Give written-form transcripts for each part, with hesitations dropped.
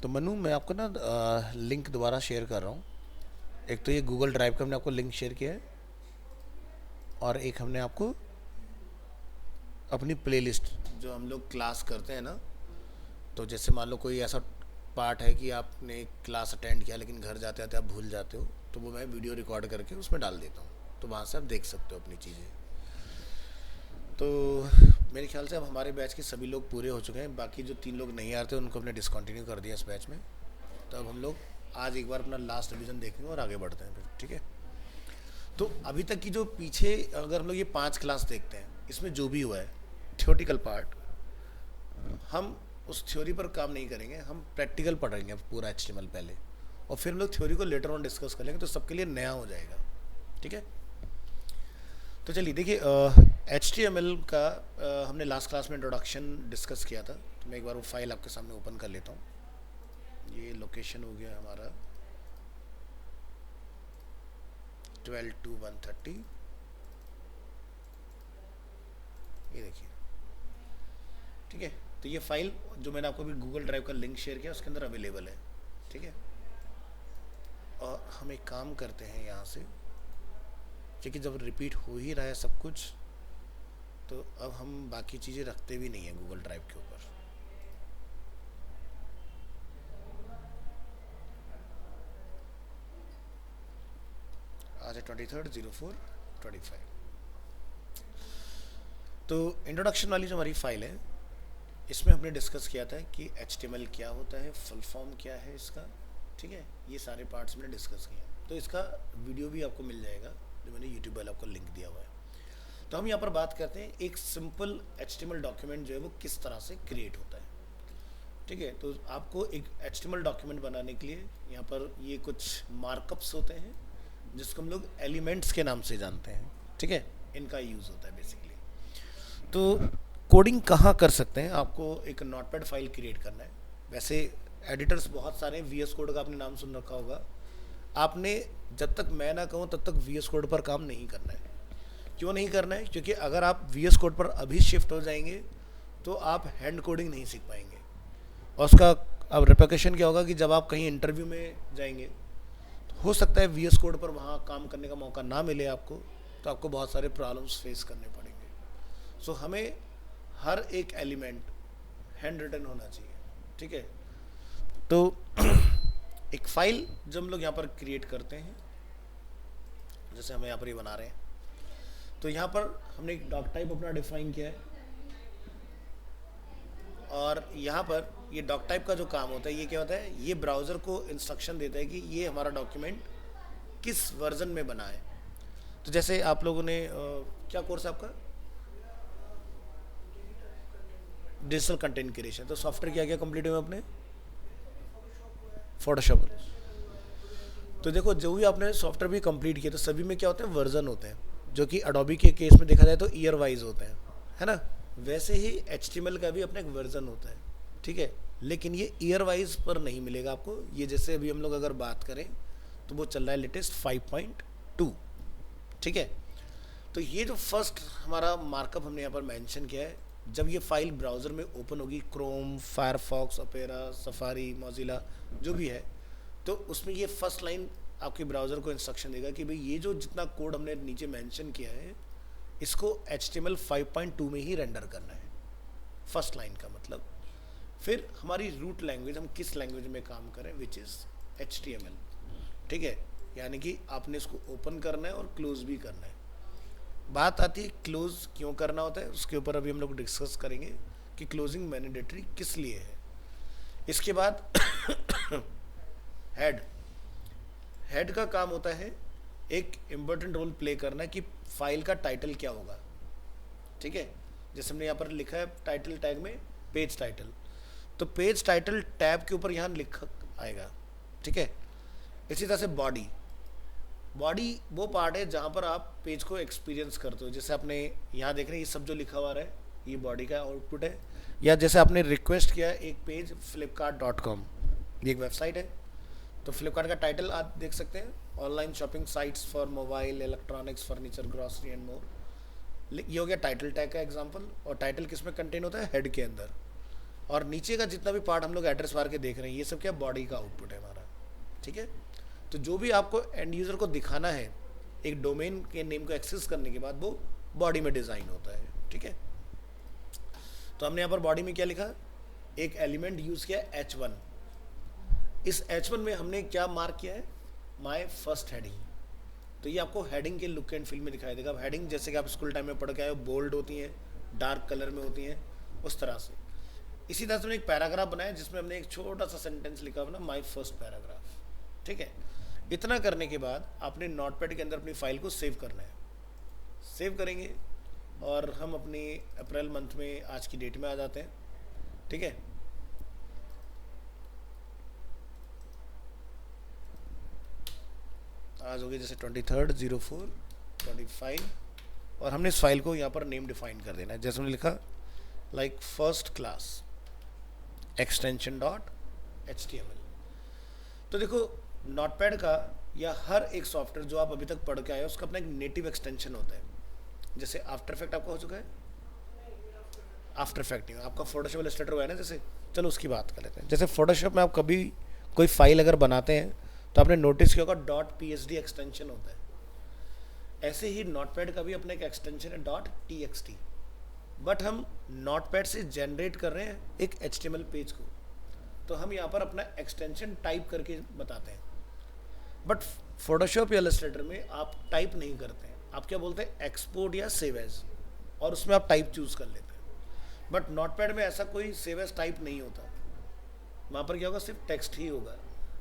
तो मनु मैं आपको ना लिंक दोबारा शेयर कर रहा हूँ। एक तो ये गूगल ड्राइव का हमने आपको लिंक शेयर किया है, और एक हमने आपको अपनी प्लेलिस्ट जो हम लोग क्लास करते हैं ना, तो जैसे मान लो कोई ऐसा पार्ट है कि आपने क्लास अटेंड किया लेकिन घर जाते आते आप भूल जाते हो, तो वो मैं वीडियो रिकॉर्ड करके उसमें डाल देता हूँ, तो वहाँ से आप देख सकते हो अपनी चीज़ें। तो मेरे ख्याल से अब हमारे बैच के सभी लोग पूरे हो चुके हैं। बाकी जो 3 लोग नहीं आ रहे थे उनको हमने डिसकंटिन्यू कर दिया इस बैच में। तो अब हम लोग आज एक बार अपना लास्ट रिवीजन देखेंगे और आगे बढ़ते हैं फिर, ठीक है। तो अभी तक की जो पीछे अगर हम लोग ये 5 क्लास देखते हैं, इसमें जो भी हुआ है थ्योरेटिकल पार्ट, हम उस थ्योरी पर काम नहीं करेंगे, हम प्रैक्टिकल पढ़ेंगे पूरा HTML पहले, और फिर हम लोग थ्योरी को लेटर ऑन डिस्कस कर लेंगे, तो सबके लिए नया हो जाएगा, ठीक है। तो चलिए देखिए, HTML का हमने लास्ट क्लास में इंट्रोडक्शन डिस्कस किया था, तो मैं एक बार वो फाइल आपके सामने ओपन कर लेता हूँ। ये लोकेशन हो गया हमारा 12/2/130, ये देखिए, ठीक है। तो ये फाइल जो मैंने आपको भी गूगल ड्राइव का लिंक शेयर किया उसके अंदर अवेलेबल है, ठीक है। और हम एक काम करते हैं यहाँ से, क्योंकि जब रिपीट हो ही रहा है सब कुछ, तो अब हम बाकी चीज़ें रखते भी नहीं हैं गूगल ड्राइव के ऊपर। आज है 23/04/25। तो इंट्रोडक्शन वाली जो हमारी फाइल है, इसमें हमने डिस्कस किया था कि HTML क्या होता है, फुल फॉर्म क्या है इसका, ठीक है। ये सारे पार्ट्स मैंने डिस्कस किए, तो इसका वीडियो भी आपको मिल जाएगा जो मैंने यूट्यूब वाले आपको लिंक दिया हुआ है। तो हम यहाँ पर बात करते हैं एक सिंपल HTML डॉक्यूमेंट जो है वो किस तरह से क्रिएट होता है, ठीक है। तो आपको एक HTML डॉक्यूमेंट बनाने के लिए यहाँ पर ये कुछ मार्कअप्स होते हैं जिसको हम लोग एलिमेंट्स के नाम से जानते हैं, ठीक है। इनका यूज़ होता है बेसिकली। तो कोडिंग कहाँ कर सकते हैं, आपको एक नोटपैड फाइल क्रिएट करना है। वैसे एडिटर्स बहुत सारे हैं, VS कोड का आपने नाम सुन रखा होगा। आपने जब तक मैं ना कहूँ तब तक VS कोड पर काम नहीं करना है। क्यों नहीं करना है? क्योंकि अगर आप VS कोड पर अभी शिफ्ट हो जाएंगे तो आप हैंड कोडिंग नहीं सीख पाएंगे, और उसका अब रिपरकशन क्या होगा कि जब आप कहीं इंटरव्यू में जाएंगे तो हो सकता है VS कोड पर वहाँ काम करने का मौका ना मिले आपको, तो आपको बहुत सारे प्रॉब्लम्स फेस करने पड़ेंगे। सो हमें हर एक एलिमेंट हैंड रिटन होना चाहिए, ठीक है। तो एक फाइल जब हम लोग यहाँ पर क्रिएट करते हैं, जैसे हम यहाँ पर ये बना रहे हैं, तो यहाँ पर हमने एक डॉक टाइप अपना डिफाइन किया है, और यहाँ पर ये डॉक टाइप का जो काम होता है, ये क्या होता है, ये ब्राउज़र को इंस्ट्रक्शन देता है कि ये हमारा डॉक्यूमेंट किस वर्जन में बना है। तो जैसे आप लोगों ने क्या कोर्स है आपका? Digital content creation. तो सॉफ्टवेयर क्या क्या कंप्लीट हुआ अपने? फोटोशॉप। तो देखो, जो भी आपने सॉफ्टवेयर भी कंप्लीट किया तो सभी में क्या होते हैं, वर्जन होते हैं, जो कि अडोबी के केस में देखा जाए तो ईयर वाइज होते हैं, है ना। वैसे ही HTML का भी अपना एक वर्जन होता है, ठीक है। लेकिन ये ईयर वाइज पर नहीं मिलेगा आपको। ये जैसे अभी हम लोग अगर बात करें तो वो चल रहा है लेटेस्ट 5.2, ठीक है। तो ये जो फर्स्ट हमारा मार्कअप हमने यहाँ पर मेंशन किया है, जब ये फाइल ब्राउज़र में ओपन होगी, Chrome, Firefox, opera, safari, Mozilla जो भी है, तो उसमें ये फर्स्ट लाइन आपके ब्राउज़र को इंस्ट्रक्शन देगा कि भाई ये जो जितना कोड हमने नीचे मेंशन किया है इसको HTML 5.2 में ही रेंडर करना है, फर्स्ट लाइन का मतलब। फिर हमारी रूट लैंग्वेज, हम किस लैंग्वेज में काम करें, विच इज़ HTML, ठीक है। यानी कि आपने इसको ओपन करना है और क्लोज भी करना है। बात आती है क्लोज क्यों करना होता है, उसके ऊपर अभी हम लोग डिस्कस करेंगे कि क्लोजिंग मैंडेटरी किस लिए है। इसके बाद हेड का काम होता है एक इम्पोर्टेंट रोल प्ले करना कि फाइल का टाइटल क्या होगा, ठीक है। जैसे हमने यहाँ पर लिखा है टाइटल टैग में पेज टाइटल, तो पेज टाइटल टैब के ऊपर यहाँ लिखा आएगा, ठीक है। इसी तरह से बॉडी वो पार्ट है जहाँ पर आप पेज को एक्सपीरियंस करते हो। जैसे आपने यहाँ देख रहे हैं ये सब जो लिखा हुआ है ये बॉडी का आउटपुट है। या जैसे आपने रिक्वेस्ट किया एक पेज flipkart.com, ये एक वेबसाइट है, तो फ्लिपकार्ट का टाइटल आप देख सकते हैं, online shopping sites for mobile, electronics, furniture, grocery and more. ये हो गया टाइटल टैग का एग्जांपल। और टाइटल किस में कंटेन होता है, हेड के अंदर। और नीचे का जितना भी पार्ट हम लोग एड्रेस बार के देख रहे हैं ये सब क्या बॉडी का आउटपुट है हमारा, ठीक है। तो जो भी आपको एंड यूज़र को दिखाना है एक डोमेन के नेम को एक्सेस करने के बाद वो बॉडी में डिज़ाइन होता है, ठीक है। तो हमने यहाँ पर बॉडी में क्या लिखा, एक एलिमेंट यूज़ किया H1। इस H1 में हमने क्या मार्क किया है, माय फर्स्ट हेडिंग। तो ये आपको हेडिंग के लुक एंड फील में दिखाई देगा। अब हेडिंग जैसे कि आप स्कूल टाइम में पढ़ के आए हो, बोल्ड होती हैं, डार्क कलर में होती हैं, उस तरह से। इसी तरह से हमने एक पैराग्राफ बनाया जिसमें हमने एक छोटा सा सेंटेंस लिखा अपना माय फर्स्ट पैराग्राफ, ठीक है। इतना करने के बाद आपने नोटपैड के अंदर अपनी फाइल को सेव करना है। सेव करेंगे और हम अपनी अप्रैल मंथ में आज की डेट में आ जाते हैं, ठीक है। आज हो गया जैसे 23/04/25 और हमने इस फाइल को यहाँ पर नेम डिफाइन कर देना है। जैसे हमने लिखा like first class extension dot HTML। तो देखो नोटपैड का या हर एक सॉफ्टवेयर जो आप अभी तक पढ़ के आए हो उसका अपना एक नेटिव एक्सटेंशन होता है। जैसे आफ्टर इफेक्ट आपका हो चुका है, आफ्टर इफेक्ट नहीं आपका फोटोशॉप इलस्ट्रेटर हुआ है ना, जैसे चलो उसकी बात कर लेते हैं। जैसे फोटोशॉप में आप कभी कोई फाइल अगर बनाते हैं तो आपने नोटिस किया होगा .psd एक्सटेंशन होता है। ऐसे ही नोटपैड का भी अपना एक एक्सटेंशन है .txt, बट हम नोटपैड से जनरेट कर रहे हैं एक HTML पेज को, तो हम यहाँ पर अपना एक्सटेंशन टाइप करके बताते हैं। बट फोटोशॉप या इलस्ट्रेटर में आप टाइप नहीं करते हैं, आप क्या बोलते हैं एक्सपोर्ट या सेव एज, और उसमें आप टाइप चूज कर लेते हैं। बट नोटपैड में ऐसा कोई सेव एज टाइप नहीं होता, वहाँ पर क्या होगा, सिर्फ टेक्स्ट ही होगा।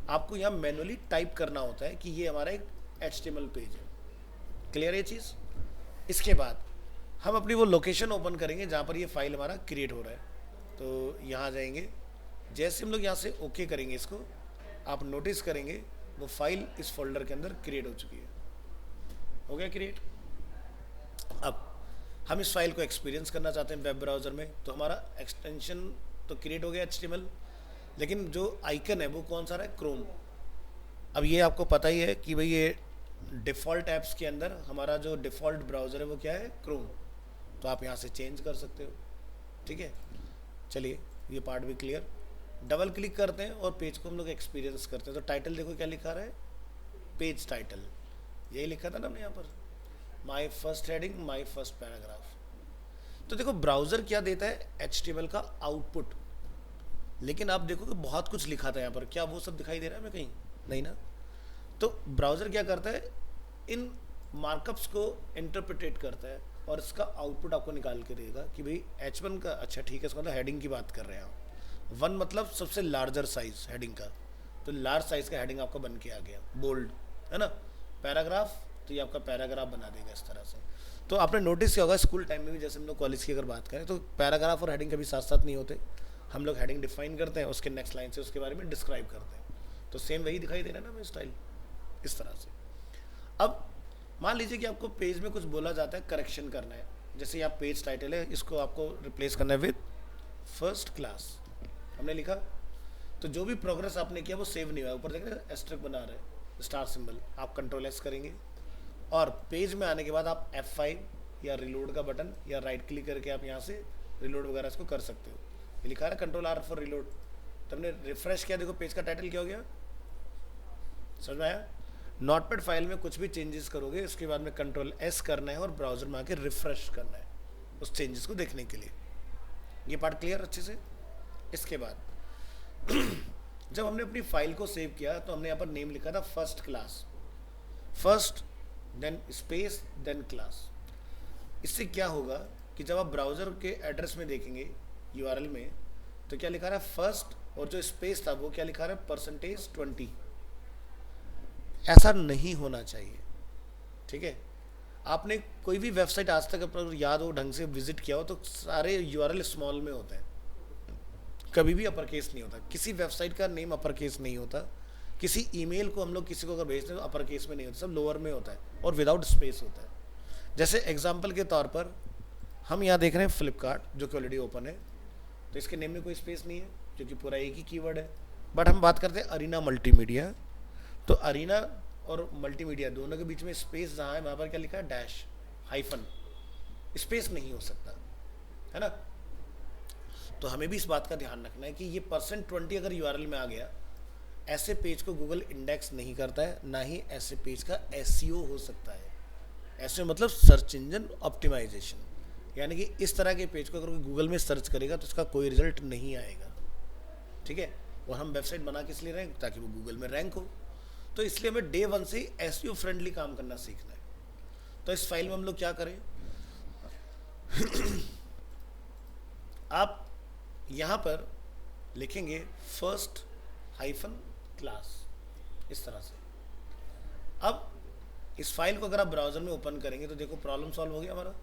आपको यहाँ मैनुअली टाइप करना होता है कि ये हमारा एक HTML पेज है। क्लियर है ये चीज़। इसके बाद हम अपनी वो लोकेशन ओपन करेंगे जहाँ पर ये फाइल हमारा क्रिएट हो रहा है। तो यहाँ जाएंगे, जैसे हम लोग यहाँ से ओके करेंगे इसको, आप नोटिस करेंगे वो फाइल इस फोल्डर के अंदर क्रिएट हो चुकी है। हो गया क्रिएट। अब हम इस फाइल को एक्सपीरियंस करना चाहते हैं वेब ब्राउज़र में, तो हमारा एक्सटेंशन तो क्रिएट हो गया HTML, लेकिन जो आइकन है वो कौन सा रहा है, क्रोम। अब ये आपको पता ही है कि भाई ये डिफ़ॉल्ट ऐप्स के अंदर हमारा जो डिफ़ॉल्ट ब्राउज़र है वो क्या है, क्रोम। तो आप यहाँ से चेंज कर सकते हो, ठीक है। चलिए ये पार्ट भी क्लियर। डबल क्लिक करते हैं और पेज को हम लोग एक्सपीरियंस करते हैं। तो टाइटल देखो क्या लिखा रहा है, पेज टाइटल, यही लिखा था ना हमने यहाँ पर, my first heading my first paragraph. तो देखो ब्राउज़र क्या देता है, HTML का आउटपुट, लेकिन आप देखो कि बहुत कुछ लिखा था यहाँ पर, क्या वो सब दिखाई दे रहा है हमें कहीं, नहीं ना। तो ब्राउज़र क्या करता है, इन मार्कअप्स को इंटरप्रिटेट करता है और इसका आउटपुट आपको निकाल के देगा कि भाई H1 का, अच्छा ठीक है, इसका मतलब हेडिंग की बात कर रहे हैं आप। 1 मतलब सबसे लार्जर साइज हेडिंग का, तो लार्ज साइज का हेडिंग आपका बन के आ गया, बोल्ड है ना। पैराग्राफ, तो ये आपका पैराग्राफ बना देगा इस तरह से। तो आपने नोटिस किया होगा स्कूल टाइम में भी, जैसे हम लोग कॉलेज की अगर बात करें तो पैराग्राफ और हेडिंग कभी साथ साथ नहीं होते। हम लोग हेडिंग डिफाइन करते हैं, उसके नेक्स्ट लाइन से उसके बारे में डिस्क्राइब करते हैं। तो सेम वही दिखाई दे रहा है ना हमें स्टाइल, इस तरह से। अब मान लीजिए कि आपको पेज में कुछ बोला जाता है, करेक्शन करना है। जैसे यहाँ पेज टाइटल है, इसको आपको रिप्लेस करना है विद फर्स्ट क्लास, हमने लिखा। तो जो भी प्रोग्रेस आपने किया वो सेव नहीं हुआ, ऊपर देख रहे हैं एस्टेरिस्क बना रहे हैं, स्टार सिंबल। आप Ctrl+S करेंगे और पेज में आने के बाद आप F5 या रिलोड का बटन या राइट क्लिक करके आप यहाँ से रिलोड वगैरह इसको कर सकते हो। ये लिखा है Ctrl+R फॉर रिलोड। तो हमने रिफ्रेश किया, देखो पेज का टाइटल क्या हो गया, समझ में आया। नोटपैड फाइल में कुछ भी चेंजेस करोगे उसके बाद में Ctrl+S करना है और ब्राउजर में आके रिफ्रेश करना है उस चेंजेस को देखने के लिए। ये पार्ट क्लियर अच्छे से। इसके बाद जब हमने अपनी फाइल को सेव किया तो हमने यहाँ पर नेम लिखा था first class, first then space then class. इससे क्या होगा कि जब आप ब्राउज़र के एड्रेस में देखेंगे URL में, तो क्या लिखा रहा है फर्स्ट, और जो स्पेस था वो क्या लिखा रहा है %20। ऐसा नहीं होना चाहिए, ठीक है। आपने कोई भी वेबसाइट आज तक अपना याद हो ढंग से विजिट किया हो तो सारे URL स्मॉल में होते हैं, कभी भी अपर केस नहीं होता। किसी वेबसाइट का नेम अपर केस नहीं होता, किसी ईमेल को हम लोग किसी को अगर भेजते हैं तो अपर केस में नहीं होता, सब लोअर में होता है और विदाउट स्पेस होता है। जैसे एग्जांपल के तौर पर हम यहाँ देख रहे हैं फ्लिपकार्ट, जो कि ऑलरेडी ओपन है, तो इसके नेम में कोई स्पेस नहीं है क्योंकि पूरा एक ही कीवर्ड है। बट हम बात करते हैं अरीना मल्टीमीडिया, तो अरीना और मल्टीमीडिया दोनों के बीच में स्पेस जहाँ है वहाँ पर क्या लिखा है, डैश हाइफन, स्पेस नहीं हो सकता, है ना। तो हमें भी इस बात का ध्यान रखना है कि ये %20 अगर यूआरएल में आ गया, ऐसे पेज को गूगल इंडेक्स नहीं करता है, ना ही ऐसे पेज का एसईओ हो सकता है। एसईओ मतलब सर्च इंजन ऑप्टिमाइजेशन, यानी कि इस तरह के पेज को अगर कोई गूगल में सर्च करेगा तो इसका कोई रिजल्ट नहीं आएगा, ठीक है। और हम वेबसाइट बना किस लिए रहे हैं, ताकि वो गूगल में रैंक हो। तो इसलिए हमें डे 1 से एसईओ फ्रेंडली काम करना सीखना है। तो इस फाइल में हम लोग क्या करें, आप यहाँ पर लिखेंगे फर्स्ट हाइफन क्लास, इस तरह से। अब इस फाइल को अगर आप ब्राउजर में ओपन करेंगे तो देखो प्रॉब्लम सॉल्व हो गया हमारा,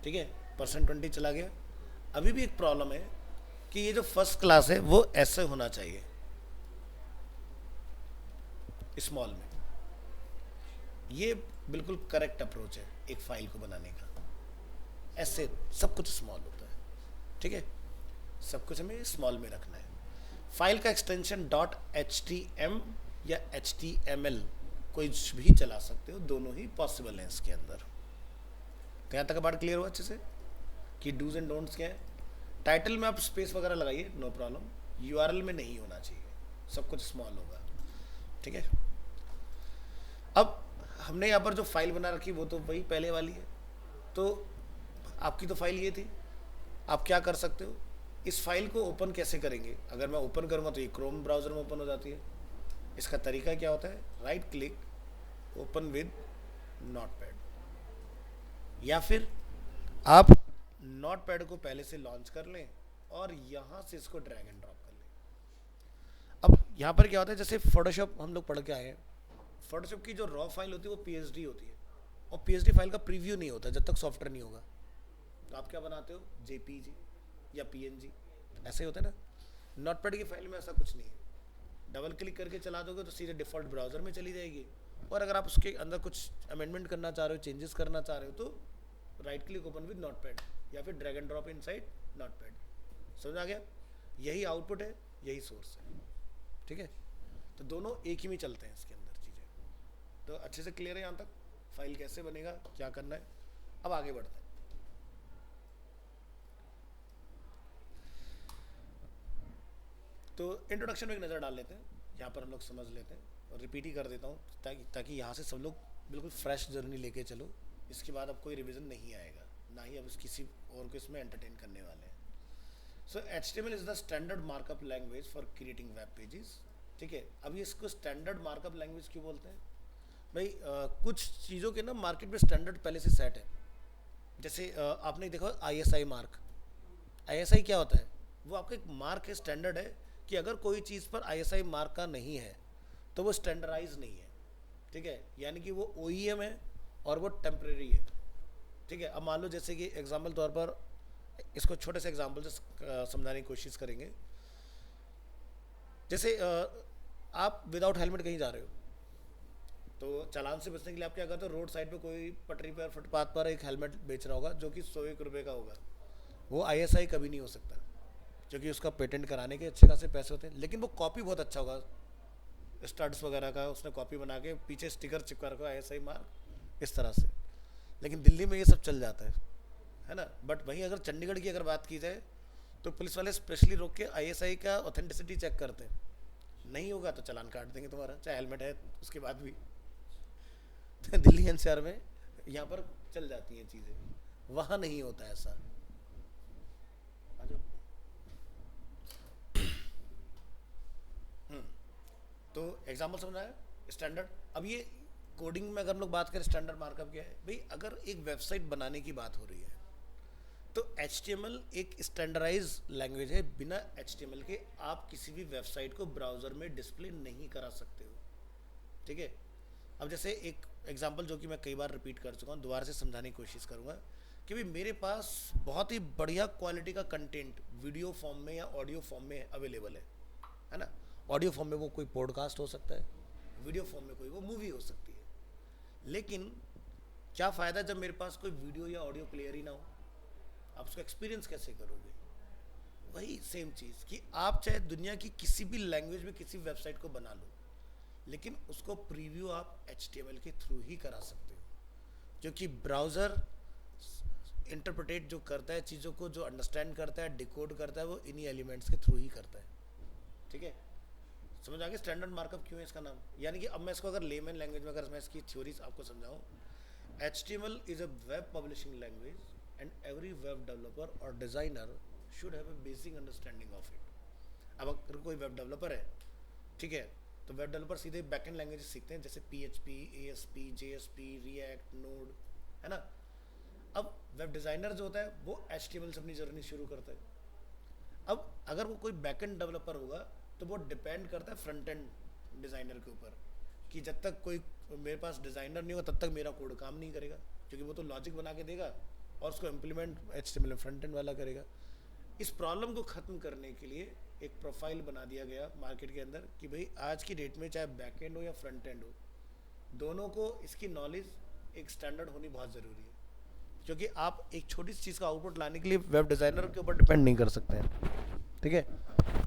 ठीक है, %20 चला गया। अभी भी एक प्रॉब्लम है कि ये जो फर्स्ट क्लास है वो ऐसे होना चाहिए, स्मॉल में। ये बिल्कुल करेक्ट अप्रोच है एक फाइल को बनाने का, ऐसे सब कुछ स्मॉल होता है, ठीक है। सब कुछ हमें स्मॉल में रखना है। फाइल का एक्सटेंशन .htm या html कोई भी चला सकते हो, दोनों ही पॉसिबल हैं इसके अंदर। तो यहाँ तक बात क्लियर हुआ अच्छे से कि डूज एंड डोंट्स क्या है। टाइटल में आप स्पेस वगैरह लगाइए, नो प्रॉब्लम। यूआरएल में नहीं होना चाहिए, सब कुछ स्मॉल होगा, ठीक है। अब हमने यहाँ पर जो फाइल बना रखी वो तो वही पहले वाली है। तो आपकी तो फाइल ये थी, आप क्या कर सकते हो, इस फाइल को ओपन कैसे करेंगे। अगर मैं ओपन करूँगा तो ये क्रोम ब्राउज़र में ओपन हो जाती है। इसका तरीका क्या होता है, right click, open with notepad, या फिर आप नोटपैड को पहले से लॉन्च कर लें और यहाँ से इसको ड्रैग एंड ड्रॉप कर लें। अब यहाँ पर क्या होता है, जैसे फोटोशॉप हम लोग पढ़ के आए हैं, फोटोशॉप की जो रॉ फाइल होती है वो पीएचडी होती है, और पीएचडी फाइल का प्रीव्यू नहीं होता जब तक सॉफ्टवेयर नहीं होगा। तो आप क्या बनाते हो, जेपीजी या पीएनजी, ऐसे ही होता है ना। नोटपैड की फाइल में ऐसा कुछ नहीं है, डबल क्लिक करके चला दोगे तो सीधे डिफ़ॉल्ट ब्राउज़र में चली जाएगी। और अगर आप उसके अंदर कुछ अमेंडमेंट करना चाह रहे हो, चेंजेस करना चाह रहे हो, तो right click open with notepad या फिर drag and drop inside notepad. समझ आ गया, यही आउटपुट है, यही सोर्स है, ठीक है। तो दोनों एक ही में चलते हैं इसके अंदर चीज़ें। तो अच्छे से क्लियर है यहाँ तक, फाइल कैसे बनेगा, क्या करना है। अब आगे बढ़ते हैं। तो इंट्रोडक्शन में एक नज़र डाल लेते हैं, यहाँ पर हम लोग समझ लेते हैं, और रिपीट ही कर देता हूँ ताकि यहाँ से सब लोग बिल्कुल फ्रेश जर्नी लेके चलो। इसके बाद अब कोई रिवीजन नहीं आएगा, ना ही अब किसी और को इसमें एंटरटेन करने वाले हैं। सो HTML is the standard markup language for creating web pages, ठीक है। अब ये इसको स्टैंडर्ड मार्कअप लैंग्वेज क्यों बोलते हैं भाई, कुछ चीज़ों के ना मार्केट में स्टैंडर्ड पहले से सेट है। जैसे आपने देखा ISI मार्क, ISI क्या होता है, वो आपका एक मार्क है, स्टैंडर्ड है कि अगर कोई चीज़ पर ISI मार्क का नहीं है तो वो स्टैंडर्डाइज नहीं है, ठीक है। यानी कि वो OEM है और वो टेम्परेरी है, ठीक है। अब मान लो जैसे कि एग्जाम्पल तौर पर, इसको छोटे से एग्जाम्पल से समझाने की कोशिश करेंगे। जैसे आप विदाउट हेलमेट कहीं जा रहे हो, तो चालान से बचने के लिए आप क्या करते हो, रोड साइड पे कोई पटरी पर, फुटपाथ पर एक हेलमेट बेच रहा होगा जो कि 101 रुपये का होगा, वो ISI कभी नहीं हो सकता, क्योंकि उसका पेटेंट कराने के अच्छे खासे पैसे होते हैं। लेकिन वो कॉपी बहुत अच्छा होगा, स्टड्स वगैरह का उसने कॉपी बना के पीछे स्टिकर चिपका रखा है ISI मार्क, इस तरह से। लेकिन दिल्ली में ये सब चल जाता है ना। बट वहीं अगर चंडीगढ़ की अगर बात की जाए तो पुलिस वाले स्पेशली रोक के ISI का ऑथेंटिसिटी चेक करते हैं, नहीं होगा तो चालान काट देंगे तुम्हारा, चाहे हेलमेट है उसके बाद भी। तो दिल्ली NCR में यहाँ पर चल जाती हैं चीज़ें, वहाँ नहीं होता ऐसा। तो एग्जाम्पल समझ आया, स्टैंडर्ड। अब ये कोडिंग में अगर हम लोग बात करें स्टैंडर्ड मार्कअप क्या है भाई, अगर एक वेबसाइट बनाने की बात हो रही है तो HTML एक स्टैंडर्डाइज लैंग्वेज है। बिना HTML के आप किसी भी वेबसाइट को ब्राउज़र में डिस्प्ले नहीं करा सकते हो, ठीक है। अब जैसे एक एग्जांपल जो कि मैं कई बार रिपीट कर चुका हूँ, दोबारा से समझाने की कोशिश करूँगा कि भाई मेरे पास बहुत ही बढ़िया क्वालिटी का कंटेंट वीडियो फॉर्म में या ऑडियो फॉर्म में अवेलेबल है ना। ऑडियो फॉर्म में वो कोई पॉडकास्ट हो सकता है, वीडियो फॉर्म में कोई वो मूवी हो सकती है। लेकिन क्या फ़ायदा जब मेरे पास कोई वीडियो या ऑडियो प्लेयर ही ना हो, आप उसका एक्सपीरियंस कैसे करोगे। वही सेम चीज़ कि आप चाहे दुनिया की किसी भी लैंग्वेज में किसी वेबसाइट को बना लो, लेकिन उसको प्रीव्यू आप HTML के थ्रू ही करा सकते हो, क्योंकि ब्राउज़र इंटरप्रेटेट जो करता है चीज़ों को, जो अंडरस्टैंड करता है, डिकोड करता है, वो इन्हीं एलिमेंट्स के थ्रू ही करता है। ठीक है, समझ आ गया स्टैंडर्ड मार्कअप क्यों है इसका नाम। यानी कि अब मैं इसको अगर लेमन लैंग्वेज में अगर मैं इसकी थ्योरीज आपको समझाऊं, HTML is a web publishing language and every web developer or designer should have a basic understanding of it। अब अगर कोई वेब डेवलपर है, ठीक है, तो वेब डेवलपर सीधे बैकएंड लैंग्वेजेस सीखते हैं, जैसे PHP, ASP, JSP, React, Node, है ना। अब वेब डिज़ाइनर जो होता है वो HTML से अपनी जर्नी शुरू करता है। अब अगर वो कोई बैकएंड डेवलपर होगा तो वो डिपेंड करता है फ्रंट एंड डिज़ाइनर के ऊपर, कि जब तक कोई मेरे पास डिज़ाइनर नहीं होगा तब तक मेरा कोड काम नहीं करेगा, क्योंकि वो तो लॉजिक बना के देगा और उसको इम्प्लीमेंट HTML फ्रंट एंड वाला करेगा। इस प्रॉब्लम को ख़त्म करने के लिए एक प्रोफाइल बना दिया गया मार्केट के अंदर कि भाई आज की डेट में चाहे बैक एंड हो या फ्रंट एंड हो, दोनों को इसकी नॉलेज एक स्टैंडर्ड होनी बहुत ज़रूरी है, क्योंकि आप एक छोटी सी चीज़ का आउटपुट लाने के लिए वेब डिज़ाइनर के ऊपर डिपेंड नहीं कर सकते हैं। ठीक है,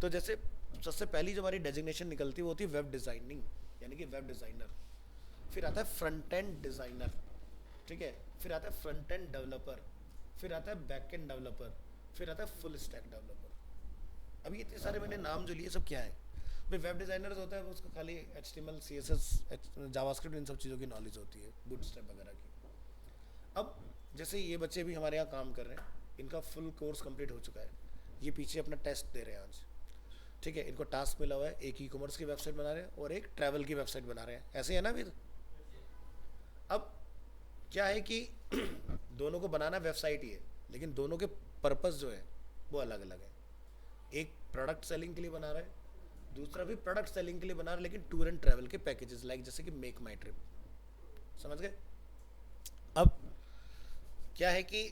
तो जैसे सबसे पहली जो हमारी डेजिग्नेशन निकलती है वो होती है वेब डिज़ाइनिंग, यानी कि वेब डिज़ाइनर। फिर आता है फ्रंट एंड डिज़ाइनर, ठीक है, फिर आता है फ्रंट एंड डेवलपर, फिर आता है बैक एंड डेवलपर, फिर आता है फुल स्टैक डेवलपर। अभी इतने सारे मैंने नाम जो लिए सब क्या है भाई। वेब डिज़ाइनर जो होता है उसको खाली HTML, CSS, जावास्क्रिप्ट, इन सब चीज़ों की नॉलेज होती है, बूटस्ट्रैप वगैरह की। अब जैसे ये बच्चे भी हमारे यहाँ काम कर रहे हैं, इनका फुल कोर्स कंप्लीट हो चुका है, ये पीछे अपना टेस्ट दे रहे हैं आज। ठीक है, इनको टास्क मिला हुआ है, एक ई-कॉमर्स की वेबसाइट बना रहे हैं और एक ट्रैवल की वेबसाइट बना रहे हैं, ऐसे है ना वीर। अब क्या है कि दोनों को बनाना वेबसाइट ही है, लेकिन दोनों के पर्पस जो है वो अलग अलग है। एक प्रोडक्ट सेलिंग के लिए बना रहा है, दूसरा भी प्रोडक्ट सेलिंग के लिए बना रहा है, लेकिन टूर एंड ट्रैवल के पैकेजेस, लाइक जैसे कि मेक माई ट्रिप, समझ गए। अब क्या है कि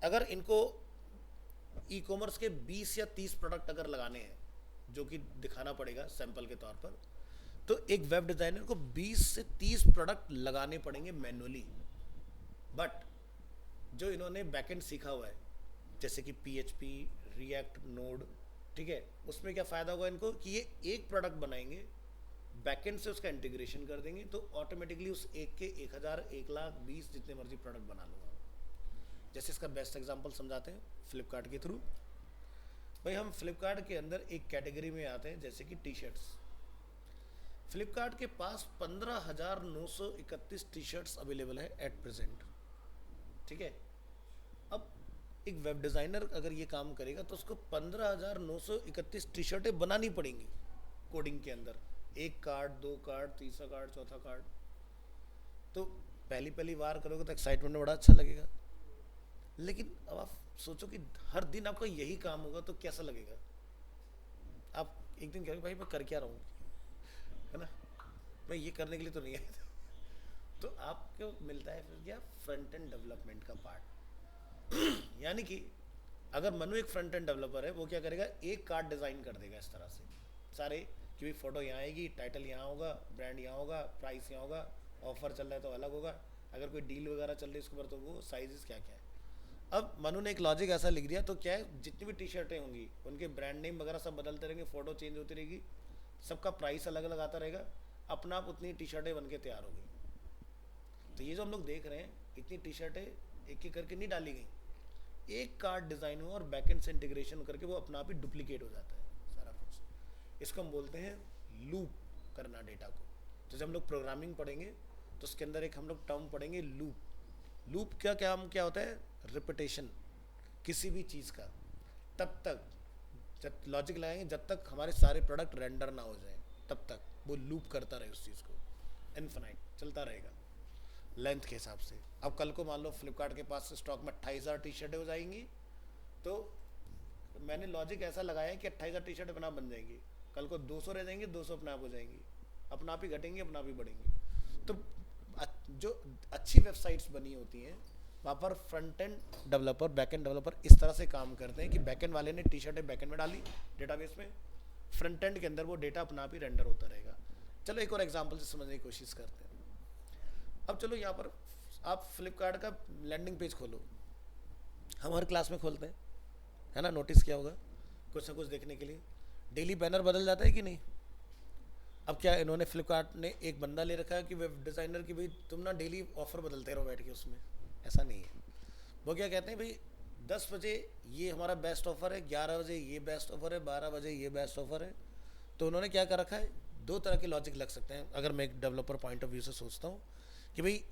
अगर इनको ई-कॉमर्स के 20 या 30 प्रोडक्ट अगर लगाने हैं, जो कि दिखाना पड़ेगा सैंपल के तौर पर, तो एक वेब डिज़ाइनर को 20 से 30 प्रोडक्ट लगाने पड़ेंगे मैनुअली। बट जो इन्होंने बैकएंड सीखा हुआ है, जैसे कि PHP, React, Node, ठीक है, उसमें क्या फ़ायदा होगा इनको कि ये एक प्रोडक्ट बनाएंगे, बैकएंड से उसका इंटीग्रेशन कर देंगे, तो ऑटोमेटिकली उस एक के 1000, 1,20,000 जितने मर्जी प्रोडक्ट बना लूँगा। जैसे इसका बेस्ट एग्जांपल समझाते हैं फ्लिपकार्ट के थ्रू। भाई हम फ्लिपकार्ट के अंदर एक कैटेगरी में आते हैं, जैसे कि टी शर्ट्स। फ्लिपकार्ट के पास 15,931 टी शर्ट्स अवेलेबल है एट प्रेजेंट। ठीक है, अब एक वेब डिज़ाइनर अगर ये काम करेगा तो उसको 15,931 टी शर्टें बनानी पड़ेंगी कोडिंग के अंदर, एक कार्ड, दो कार्ड, तीसरा कार्ड, चौथा कार्ड। तो पहली पहली बार करोगे तो एक्साइटमेंट में बड़ा अच्छा लगेगा, लेकिन अब आप सोचो कि हर दिन आपका यही काम होगा तो कैसा लगेगा। आप एक दिन कहोगे भाई मैं कर क्या रहा हूँ, है ना, मैं ये करने के लिए तो नहीं आया था। तो आपको मिलता है फिर क्या, फ्रंट एंड डेवलपमेंट का पार्ट। यानी कि अगर मनु एक फ्रंट एंड डेवलपर है, वो क्या करेगा, एक कार्ड डिज़ाइन कर देगा इस तरह से सारे, कि फोटो यहाँ आएगी, टाइटल यहाँ होगा, ब्रांड यहाँ होगा, प्राइस यहाँ होगा, ऑफर चल रहा है तो अलग होगा, अगर कोई डील वगैरह चल रही है उसके ऊपर तो वो साइजेस क्या क्या है। अब मनु ने एक लॉजिक ऐसा लिख दिया, तो क्या है, जितनी भी टी शर्टें होंगी उनके ब्रांड नेम वगैरह सब बदलते रहेंगे, फ़ोटो चेंज होती रहेगी, सबका प्राइस अलग अलग आता रहेगा, अपना आप उतनी टी शर्टें बन के तैयार हो गई। तो ये जो हम लोग देख रहे हैं, इतनी टी शर्टें एक एक करके नहीं डाली गई, एक कार्ड डिज़ाइन हुआ और बैकएंड से इंटीग्रेशन करके वो अपना आप ही डुप्लीकेट हो जाता है सारा कुछ। इसको हम बोलते हैं लूप करना डेटा को। जैसे हम लोग प्रोग्रामिंग पढ़ेंगे तो उसके अंदर एक हम लोग टर्म पढ़ेंगे लूप। लूप क्या क्या होता है, रिपीटेशन किसी भी चीज़ का, तब तक जब लॉजिक लगाएंगे जब तक हमारे सारे प्रोडक्ट रेंडर ना हो जाए, तब तक वो लूप करता रहे उस चीज़ को, इनफिनाइट चलता रहेगा लेंथ के हिसाब से। अब कल को मान लो फ्लिपकार्ट के पास स्टॉक में 28,000 टी शर्टें हो जाएंगी, तो मैंने लॉजिक ऐसा लगाया है कि 28,000 टी शर्टें अपना आप बन जाएंगी, कल को 200 रह जाएंगी, 200 अपने आप हो जाएंगी, अपना आप ही घटेंगी, अपना आप ही बढ़ेंगी। तो जो अच्छी वेबसाइट्स बनी होती हैं वहाँ पर front end developer, back end developer इस तरह से काम करते हैं कि बैक एंड वाले ने टी शर्टें बैक एंड में डाली डेटाबेस में, फ्रंट एंड के अंदर वो डेटा अपना आप ही रेंडर होता रहेगा। चलो एक और एग्जांपल से समझने की कोशिश करते हैं। अब चलो यहाँ पर आप फ्लिपकार्ट का लैंडिंग पेज खोलो, हम हर क्लास में खोलते हैं, है ना, नोटिस किया होगा, कुछ ना कुछ देखने के लिए डेली बैनर बदल जाता है कि नहीं। अब क्या इन्होंने फ्लिपकार्ट ने एक बंदा ले रखा है कि वेब डिज़ाइनर की भाई तुम ना डेली ऑफर बदलते रहो बैठ के उसमें, ऐसा नहीं है। वो क्या कहते हैं भाई, 10 बजे ये हमारा बेस्ट ऑफर है, 11 बजे ये बेस्ट ऑफर है, 12 बजे ये बेस्ट ऑफर है। तो उन्होंने क्या कर रखा है, दो तरह के लॉजिक लग सकते हैं अगर मैं एक डेवलपर पॉइंट ऑफ व्यू से सोचता हूँ कि भाई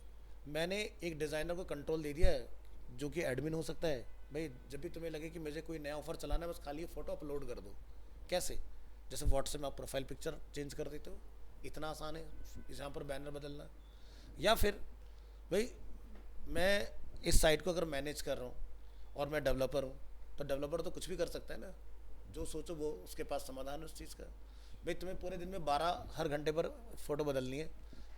मैंने एक डिज़ाइनर को कंट्रोल दे दिया है जो कि एडमिन हो सकता है। भाई जब भी तुम्हें लगे कि मुझे कोई नया ऑफर चलाना है, बस खाली फ़ोटो अपलोड कर दो। कैसे? जैसे व्हाट्सएप में आप प्रोफाइल पिक्चर चेंज कर देते हो, इतना आसान है यहाँ पर बैनर बदलना। या फिर भाई मैं इस साइट को अगर मैनेज कर रहा हूँ और मैं डेवलपर हूँ, तो डेवलपर तो कुछ भी कर सकता है ना, जो सोचो वो उसके पास समाधान है उस चीज़ का। भाई तुम्हें पूरे दिन में 12 हर घंटे पर फ़ोटो बदलनी है,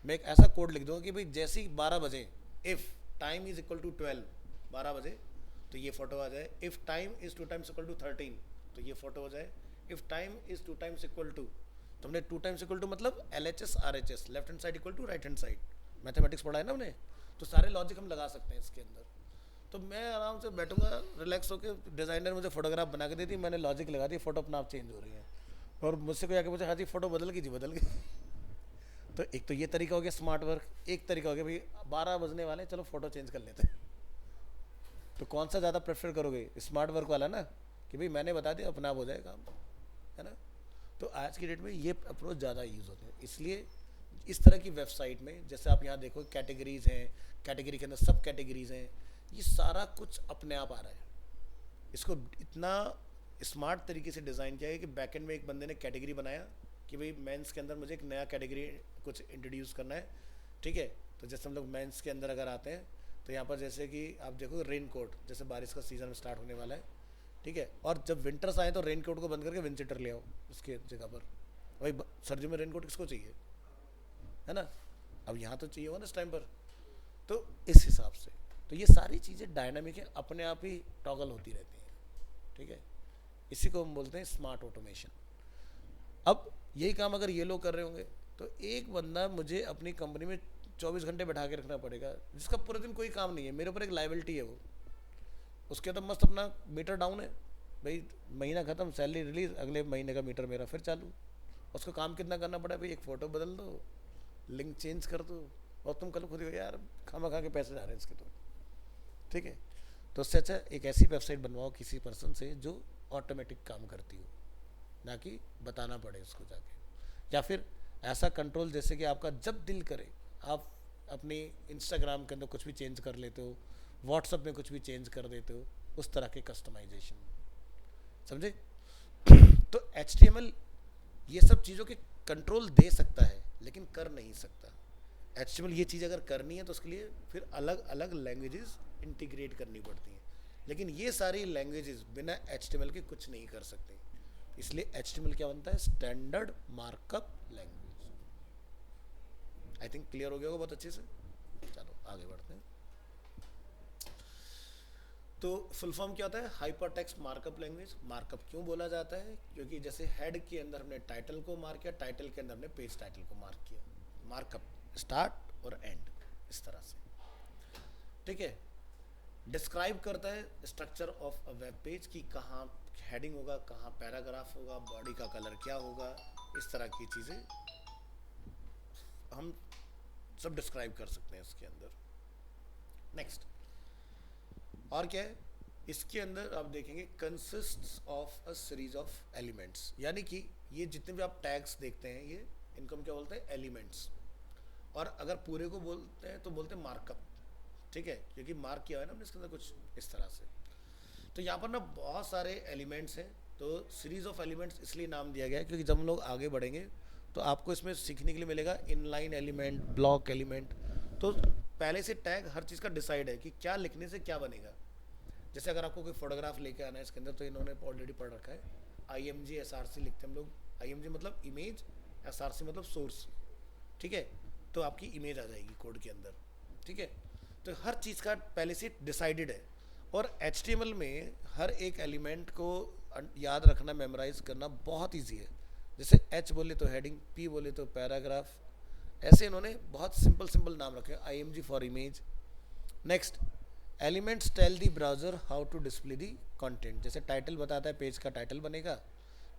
मैं एक ऐसा कोड लिख दूंगा कि भाई जैसे ही 12 बजे if time is equal to 12, 12 बजे तो ये फ़ोटो आ जाए। If time is 2 times equal to 13 तो ये फ़ोटो हो जाए। If time is 2 times equal to, तो हमने 2 टाइम्स इक्वल टू मतलब LHS RHS, left hand side equal to right hand side, mathematics पढ़ा है ना हमने। तो सारे लॉजिक हम लगा सकते हैं इसके अंदर। तो मैं आराम से बैठूंगा रिलैक्स होकर, डिज़ाइनर मुझे फोटोग्राफ बना के देती, मैंने लॉजिक लगा दी, फोटो अपना आप चेंज हो रही है। और मुझसे कोई आके पूछे हाँ जी फ़ोटो बदल गई जी, बदल गई। तो एक तो ये तरीका हो गया स्मार्ट वर्क। एक तरीका हो गया भाई 12 बजने वाले, चलो फ़ोटो चेंज कर लेते हैं। तो कौन सा ज़्यादा प्रेफर करोगे? स्मार्ट वर्क वाला ना, कि भाई मैंने बता दिया अपना आप हो जाए काम, है ना। तो आज की डेट में ये अप्रोच ज़्यादा यूज़ होते हैं। इसलिए इस तरह की वेबसाइट में जैसे आप यहाँ देखो कैटेगरीज़ हैं, कैटेगरी के अंदर सब कैटेगरीज़ हैं, ये सारा कुछ अपने आप आ रहा है। इसको इतना स्मार्ट तरीके से डिज़ाइन किया है कि बैकएंड में एक बंदे ने कैटेगरी बनाया कि भाई मेंस के अंदर मुझे एक नया कैटेगरी कुछ इंट्रोड्यूस करना है, ठीक है। तो जैसे हम लोग मेंस के अंदर अगर आते हैं तो यहाँ पर जैसे कि आप देखो रेन कोट, जैसे बारिश का सीज़न स्टार्ट होने वाला है, ठीक है। और जब विंटर्स आए तो रेन कोट को बंद करके विंटर ले आओ उसके जगह पर। भाई सर्दियों में रेन कोट किसको चाहिए, है ना। अब यहाँ तो चाहिए होगा ना इस टाइम पर। तो इस हिसाब से तो ये सारी चीज़ें डायनामिक है, अपने आप ही टॉगल होती रहती हैं, ठीक है। इसी को हम बोलते हैं स्मार्ट ऑटोमेशन। अब यही काम अगर ये लोग कर रहे होंगे तो एक बंदा मुझे अपनी कंपनी में 24 घंटे बैठा के रखना पड़ेगा, जिसका पूरे दिन कोई काम नहीं है, मेरे ऊपर एक लाइबिलिटी है वो। उसके तो मस्त अपना मीटर डाउन है, भाई महीना ख़त्म, सैलरी रिलीज, अगले महीने का मीटर मेरा फिर चालू। उसको काम कितना करना पड़ा, भाई एक फ़ोटो बदल दो, लिंक चेंज कर दो, और तुम कल खुद ही यार खामा खा के पैसे जा रहे हैं इसके तो, ठीक है। तो उससे अच्छा एक ऐसी वेबसाइट बनवाओ किसी पर्सन से जो ऑटोमेटिक काम करती हो, ना कि बताना पड़े उसको जाके। या फिर ऐसा कंट्रोल जैसे कि आपका जब दिल करे आप अपनी इंस्टाग्राम के अंदर कुछ भी चेंज कर लेते हो, व्हाट्सएप में कुछ भी चेंज कर देते हो, उस तरह के कस्टमाइजेशन, समझे। तो HTML ये सब चीज़ों के कंट्रोल दे सकता है लेकिन कर नहीं सकता। HTML ये चीज़ अगर करनी है तो उसके लिए फिर अलग अलग लैंग्वेजेस इंटीग्रेट करनी पड़ती हैं, लेकिन ये सारी लैंग्वेजेस बिना HTML के कुछ नहीं कर सकते। इसलिए HTML क्या बनता है, standard markup language. I think clear हो गया होगा बहुत अच्छे से। चलो आगे बढ़ते हैं। तो फुल फॉर्म क्या होता है, hyper text markup language. Markup क्यों बोला जाता है, क्योंकि जैसे हेड के अंदर हमने टाइटल को मार्क किया, टाइटल के अंदर हमने पेज टाइटल को मार्क किया। मार्कअप स्टार्ट और एंड इस तरह से, ठीक है। डिस्क्राइब करता है structure of a web page की कहाँ हेडिंग होगा, कहाँ पैराग्राफ होगा, बॉडी का कलर क्या होगा, इस तरह की चीज़ें हम सब डिस्क्राइब कर सकते हैं इसके अंदर। नेक्स्ट और क्या है, इसके अंदर आप देखेंगे consists of a series of elements, यानी कि ये जितने भी आप टैग्स देखते हैं ये इनको हम क्या बोलते हैं, एलिमेंट्स। और अगर पूरे को बोलते हैं तो बोलते हैं मार्कअप, ठीक है, क्योंकि मार्क किया है ना हमने इसके अंदर कुछ इस तरह से। तो यहाँ पर ना बहुत सारे एलिमेंट्स हैं, तो सीरीज ऑफ एलिमेंट्स इसलिए नाम दिया गया है क्योंकि जब हम लोग आगे बढ़ेंगे तो आपको इसमें सीखने के लिए मिलेगा इनलाइन एलिमेंट, ब्लॉक एलिमेंट। तो पहले से टैग हर चीज़ का डिसाइड है कि क्या लिखने से क्या बनेगा। जैसे अगर आपको कोई फोटोग्राफ लेके आना है इसके अंदर, तो इन्होंने ऑलरेडी पढ़ रखा है, IMG SRC लिखते हैं हम लोग। IMG मतलब इमेज, SRC मतलब सोर्स, ठीक है। तो आपकी इमेज आ जाएगी कोड के अंदर, ठीक है। तो हर चीज़ का पहले से डिसाइडेड है। और HTML में हर एक एलिमेंट को याद रखना, मेमोराइज करना बहुत ईजी है। जैसे H बोले तो हेडिंग, P बोले तो पैराग्राफ, ऐसे इन्होंने बहुत सिंपल सिंपल नाम रखे। IMG for image. Next, elements tell the browser how to display the content. जैसे टाइटल बताता है पेज का टाइटल बनेगा,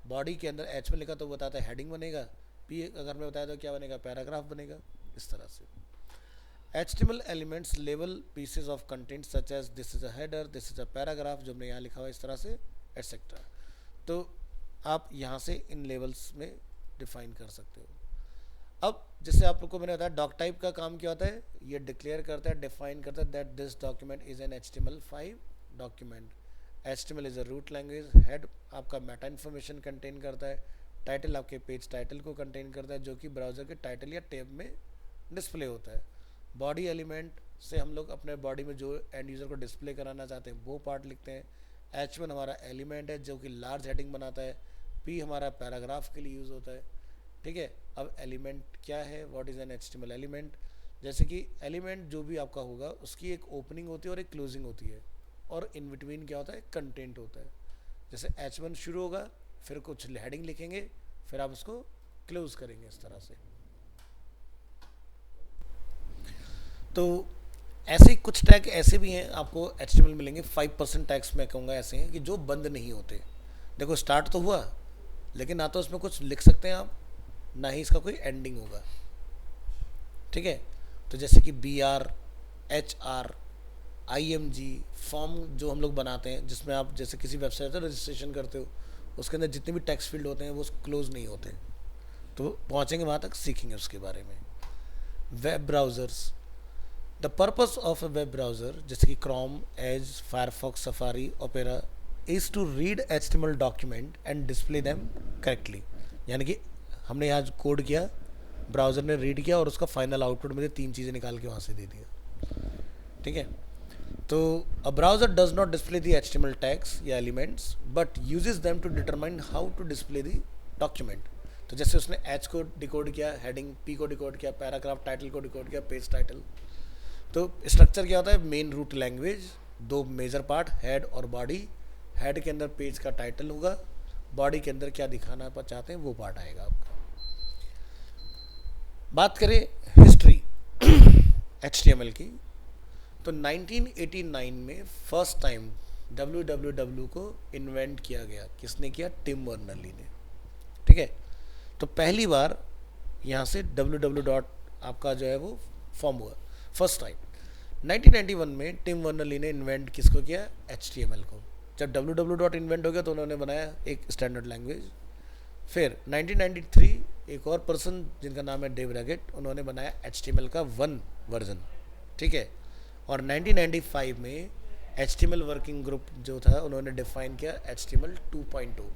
बॉडी के अंदर H में लिखा तो बताता है हेडिंग बनेगा, P अगर मैं बताया तो क्या बनेगा, पैराग्राफ बनेगा, इस तरह से। HTML elements label pieces of content such as this is a header, this is a paragraph, जो हमने यहाँ लिखा हुआ इस तरह से etc. तो आप यहाँ से इन लेवल्स में डिफाइन कर सकते हो। अब जैसे आप लोग को मैंने बताया डॉक टाइप का काम क्या होता है, ये डिक्लेयर करता है, डिफाइन करता है that this document is an HTML5 document. HTML is a root language. Head आपका मेटा इन्फॉर्मेशन कंटेन करता है। टाइटल आपके पेज टाइटल को कंटेन करता है, जो कि ब्राउज़र के टाइटल या टैब में डिस्प्ले होता है। बॉडी एलिमेंट से हम लोग अपने बॉडी में जो एंड यूज़र को डिस्प्ले कराना चाहते हैं वो पार्ट लिखते हैं। H1 हमारा एलिमेंट है जो कि लार्ज हेडिंग बनाता है। P हमारा पैराग्राफ के लिए यूज़ होता है। ठीक है, अब एलिमेंट क्या है, what is an HTML element. जैसे कि एलिमेंट जो भी आपका होगा उसकी एक ओपनिंग होती है और एक क्लोजिंग होती है, और इन बिटवीन क्या होता है, कंटेंट होता है। जैसे H1 शुरू होगा, फिर कुछ हेडिंग लिखेंगे, फिर आप उसको क्लोज करेंगे इस तरह से। तो ऐसे ही कुछ टैग ऐसे भी हैं आपको HTML मिलेंगे, 5% टैग्स मैं कहूँगा ऐसे हैं कि जो बंद नहीं होते। देखो स्टार्ट तो हुआ, लेकिन ना तो उसमें कुछ लिख सकते हैं आप, ना ही इसका कोई एंडिंग होगा। ठीक है, तो जैसे कि BR, HR, IMG फॉर्म जो हम लोग बनाते हैं, जिसमें आप जैसे किसी वेबसाइट पर रजिस्ट्रेशन करते हो, उसके अंदर जितने भी टेक्स्ट फील्ड होते हैं वो क्लोज नहीं होते। तो पहुँचेंगे वहाँ तक, सीखेंगे उसके बारे में। Web browsers, the purpose of a web browser जैसे कि Chrome, Edge, Firefox, Safari, Opera is to read HTML document and display them correctly. यानी कि हमने यहाँ कोड किया, ब्राउज़र ने रीड किया और उसका फाइनल आउटपुट मुझे 3 चीज़ें निकाल के वहाँ से दे दिया। ठीक है, तो a browser does not display the HTML tags या elements but uses them to determine how to display the document. तो जैसे उसने H को डिकोड किया, हेडिंग P को डिकोड किया, पैराग्राफ टाइटल को डिकोड किया, पेज टाइटल। तो स्ट्रक्चर क्या होता है, main root language, 2 major part, head और बॉडी। हेड के अंदर पेज का टाइटल होगा, बॉडी के अंदर क्या दिखाना चाहते हैं वो पार्ट आएगा आपका। बात करें हिस्ट्री HTML की, तो 1989 में फर्स्ट टाइम www को इन्वेंट किया गया। किसने किया, टिम बर्नर्ली ने। ठीक है, तो पहली बार यहाँ से www आपका जो है वो फॉर्म हुआ फर्स्ट टाइम। 1991 में टिम बर्नर्ली ने इन्वेंट किसको किया, HTML को। जब www इन्वेंट हो गया तो उन्होंने बनाया एक स्टैंडर्ड लैंग्वेज। फिर 1993 एक और पर्सन जिनका नाम है डेव रैगेट, उन्होंने बनाया HTML का 1 वर्जन। ठीक है, और 1995 में HTML वर्किंग ग्रुप जो था उन्होंने डिफाइन किया HTML 2.2।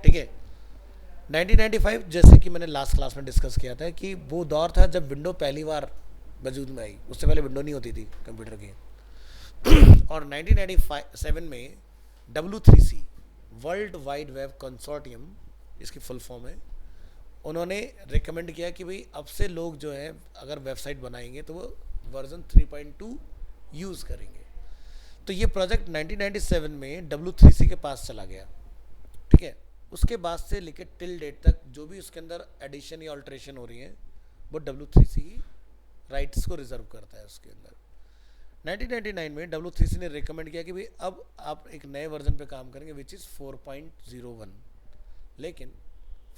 ठीक है, 1995 जैसे कि मैंने लास्ट क्लास में डिस्कस किया था कि वो दौर था जब विंडो पहली बार वजूद में आई, उससे पहले विंडो नहीं होती थी कंप्यूटर की। और 1997 में W3C world wide web consortium, इसकी फुल फॉर्म है, उन्होंने रिकमेंड किया कि भाई अब से लोग जो है अगर वेबसाइट बनाएंगे तो वो वर्जन 3.2 यूज़ करेंगे। तो ये प्रोजेक्ट 1997 में W3C के पास चला गया। ठीक है, उसके बाद से लेकर टिल डेट तक जो भी उसके अंदर एडिशन या अल्ट्रेशन हो रही है वो W3C राइट्स को रिजर्व करता है उसके अंदर। 1999 में W3C ने रिकमेंड किया कि भाई अब आप एक नए वर्जन पे काम करेंगे विच इज़ 4.01। लेकिन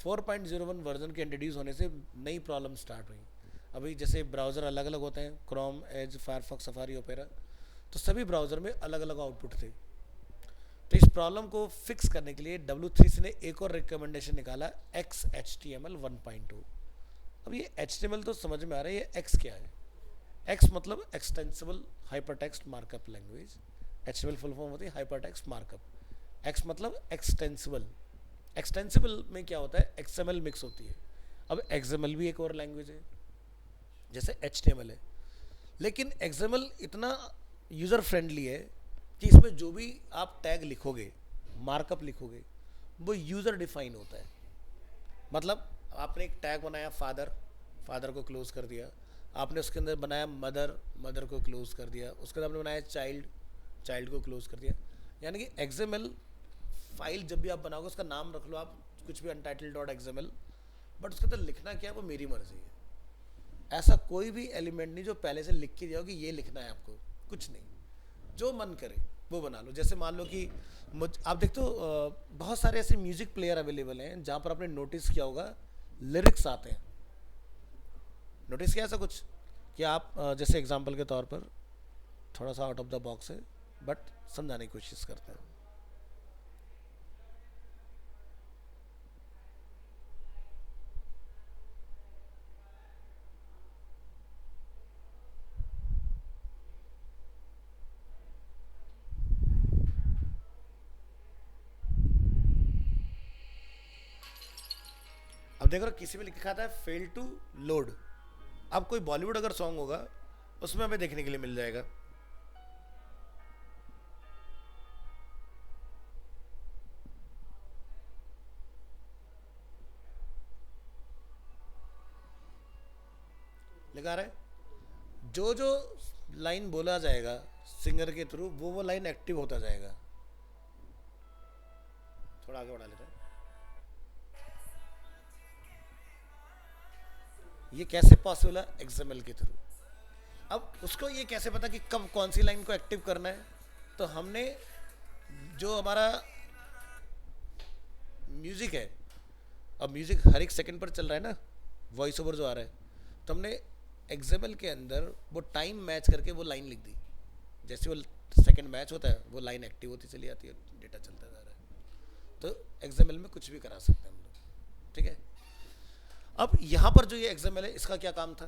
4.01 वर्जन के इंट्रोड्यूस होने से नई प्रॉब्लम स्टार्ट हुई। अभी जैसे ब्राउज़र अलग अलग होते हैं, Chrome, Edge, Firefox, Safari, Opera, तो सभी ब्राउज़र में अलग अलग आउटपुट थे। तो इस प्रॉब्लम को फिक्स करने के लिए W3C ने एक और रिकमेंडेशन निकाला, XHTML 1.2। अब ये HTML तो समझ में आ रहा है, ये X क्या है। X मतलब extensible hypertext markup language. HTML full form होती है हाइपरटेक्स्ट मार्कअप। X मतलब एक्सटेंसिबल। एक्सटेंसिबल में क्या होता है, XML मिक्स होती है। अब XML भी एक और लैंग्वेज है जैसे HTML है, लेकिन XML इतना यूज़र फ्रेंडली है कि इसमें जो भी आप टैग लिखोगे, मार्कअप लिखोगे, वो यूज़र डिफाइन होता है। मतलब आपने एक टैग बनाया फादर, फादर को क्लोज कर दिया। आपने उसके अंदर बनाया मदर, मदर को क्लोज कर दिया। उसके अंदर आपने बनाया चाइल्ड, चाइल्ड को क्लोज कर दिया। यानी कि XML फाइल जब भी आप बनाओगे उसका नाम रख लो आप कुछ भी untitled.xml, बट उसके अंदर लिखना क्या है वो मेरी मर्जी है। ऐसा कोई भी एलिमेंट नहीं जो पहले से लिख के दिया हो कि ये लिखना है आपको, कुछ नहीं, जो मन करे वो बना लो। जैसे मान लो कि आप देखते हो बहुत सारे ऐसे म्यूजिक प्लेयर अवेलेबल हैं जहाँ पर आपने नोटिस किया होगा लिरिक्स आते हैं। नोटिस किया ऐसा कुछ कि आप जैसे एग्जांपल के तौर पर थोड़ा सा आउट ऑफ द बॉक्स है बट समझाने की कोशिश करते हैं। अब देखो किसी में लिखा था फेल टू लोड। अब कोई बॉलीवुड अगर सॉन्ग होगा उसमें हमें देखने के लिए मिल जाएगा। लिखा रहा है जो जो लाइन बोला जाएगा सिंगर के थ्रू वो लाइन एक्टिव होता जाएगा। थोड़ा आगे बढ़ा लेते हैं। ये कैसे पॉसिबल है? एक्सएमएल के थ्रू। अब उसको ये कैसे पता कि कब कौन सी लाइन को एक्टिव करना है? तो हमने जो हमारा म्यूजिक है, अब म्यूजिक हर एक सेकंड पर चल रहा है ना, वॉइस ओवर जो आ रहा है, तो हमने एक्सएमएल के अंदर वो टाइम मैच करके वो लाइन लिख दी। जैसे वो सेकंड मैच होता है वो लाइन एक्टिव होती चली जाती है, डेटा चलता जा रहा है। तो एक्सएमएल में कुछ भी करा सकते हैं हम लोग, ठीक है। अब यहाँ पर जो ये एक्सएमएल है इसका क्या काम था?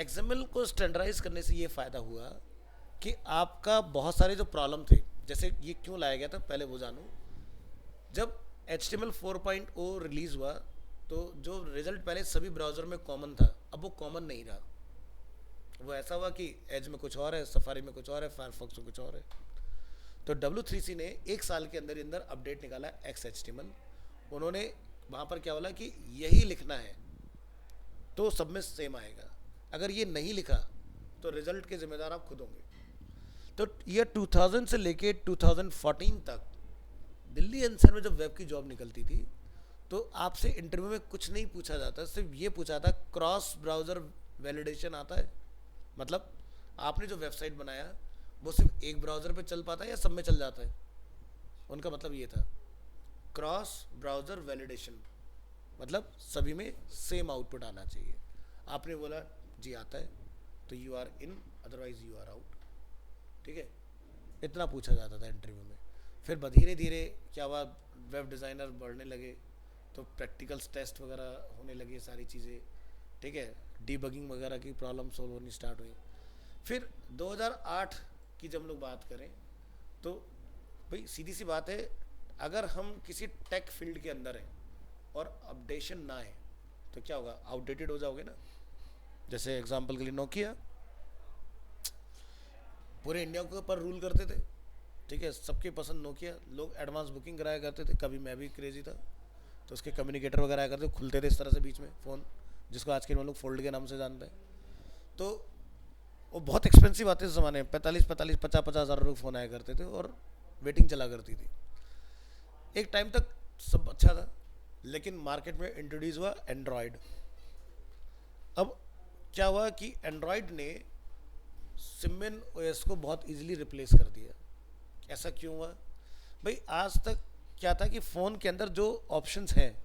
एक्सएमएल को स्टैंडर्डाइज करने से ये फ़ायदा हुआ कि आपका बहुत सारे जो प्रॉब्लम थे, जैसे ये क्यों लाया गया था पहले वो जानो। जब HTML 4.0 रिलीज़ हुआ तो जो रिजल्ट पहले सभी ब्राउज़र में कॉमन था अब वो कॉमन नहीं रहा। वो ऐसा हुआ कि एज में कुछ और है, सफारी में कुछ और है, फायरफॉक्स में कुछ और है। तो W3C ने एक साल के अंदर अंदर अपडेट निकाला XHTML। उन्होंने वहाँ पर क्या बोला कि यही लिखना है तो सब में सेम आएगा, अगर ये नहीं लिखा तो रिजल्ट के जिम्मेदार आप खुद होंगे। तो ईयर 2000 से लेके 2014 तक दिल्ली एनसीआर में जब वेब की जॉब निकलती थी तो आपसे इंटरव्यू में कुछ नहीं पूछा जाता, सिर्फ ये पूछा था क्रॉस ब्राउज़र वैलिडेशन आता है, मतलब आपने जो वेबसाइट बनाया वो सिर्फ एक ब्राउज़र पे चल पाता है या सब में चल जाता है। उनका मतलब ये था क्रॉस ब्राउज़र वैलिडेशन, मतलब सभी में सेम आउटपुट आना चाहिए। आपने बोला जी आता है तो you are in, otherwise you are out, ठीक है। इतना पूछा जाता था इंटरव्यू में। फिर धीरे धीरे क्या हुआ, वेब डिज़ाइनर बढ़ने लगे तो प्रैक्टिकल्स टेस्ट वगैरह होने लगे, सारी चीज़ें, ठीक है। डीबगिंग वगैरह की प्रॉब्लम सॉल्व होनी स्टार्ट हुई। फिर 2008 की जब हम लोग बात करें तो भाई सीधी सी बात है, अगर हम किसी टेक फील्ड के अंदर हैं और अपडेशन ना है तो क्या होगा, आउटडेटेड हो जाओगे ना। जैसे एग्जांपल के लिए नोकिया पूरे इंडिया के ऊपर रूल करते थे, ठीक है, सबके पसंद नोकिया। लोग एडवांस बुकिंग कराया करते थे, कभी मैं भी क्रेजी था, तो उसके कम्युनिकेटर वगैरह आया करते, खुलते थे इस तरह से बीच में फ़ोन, जिसको आज के हम लोग फोल्ड के नाम से जानते हैं। तो वो बहुत एक्सपेंसिव आते थे ज़माने में, 50 हज़ार रुपये फ़ोन आया करते थे और वेटिंग चला करती थी। एक टाइम तक सब अच्छा था, लेकिन मार्केट में इंट्रोड्यूस हुआ एंड्रॉयड। अब क्या हुआ कि एंड्रॉयड ने सिमन ओएस को बहुत इजीली रिप्लेस कर दिया। ऐसा क्यों हुआ भाई? आज तक क्या था कि फ़ोन के अंदर जो ऑप्शंस हैं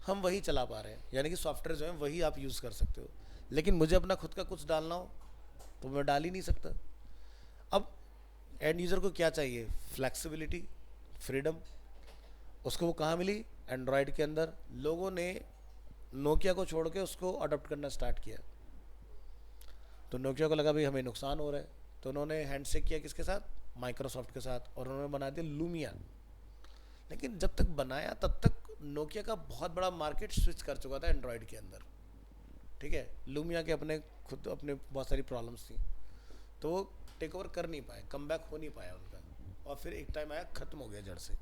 हम वही चला पा रहे हैं, यानी कि सॉफ्टवेयर जो है वही आप यूज़ कर सकते हो, लेकिन मुझे अपना खुद का कुछ डालना हो तो मैं डाल ही नहीं सकता। अब एंड यूज़र को क्या चाहिए? Flexibility, freedom. उसको वो कहाँ मिली? एंड्रॉयड के अंदर। लोगों ने नोकिया को छोड़ के उसको अडॉप्ट करना स्टार्ट किया, तो नोकिया को लगा भाई हमें नुकसान हो रहा है, तो उन्होंने हैंडशेक किया किसके साथ? माइक्रोसॉफ्ट के साथ, और उन्होंने बना दिया लूमिया। लेकिन जब तक बनाया तब तक नोकिया का बहुत बड़ा मार्केट स्विच कर चुका था एंड्रॉयड के अंदर, ठीक है। लूमिया के अपने खुद अपने बहुत सारी प्रॉब्लम्स थी, तो वो टेक ओवर कर नहीं पाए, कम बैक हो नहीं पाया उनका, और फिर एक टाइम आया ख़त्म हो गया जड़ से।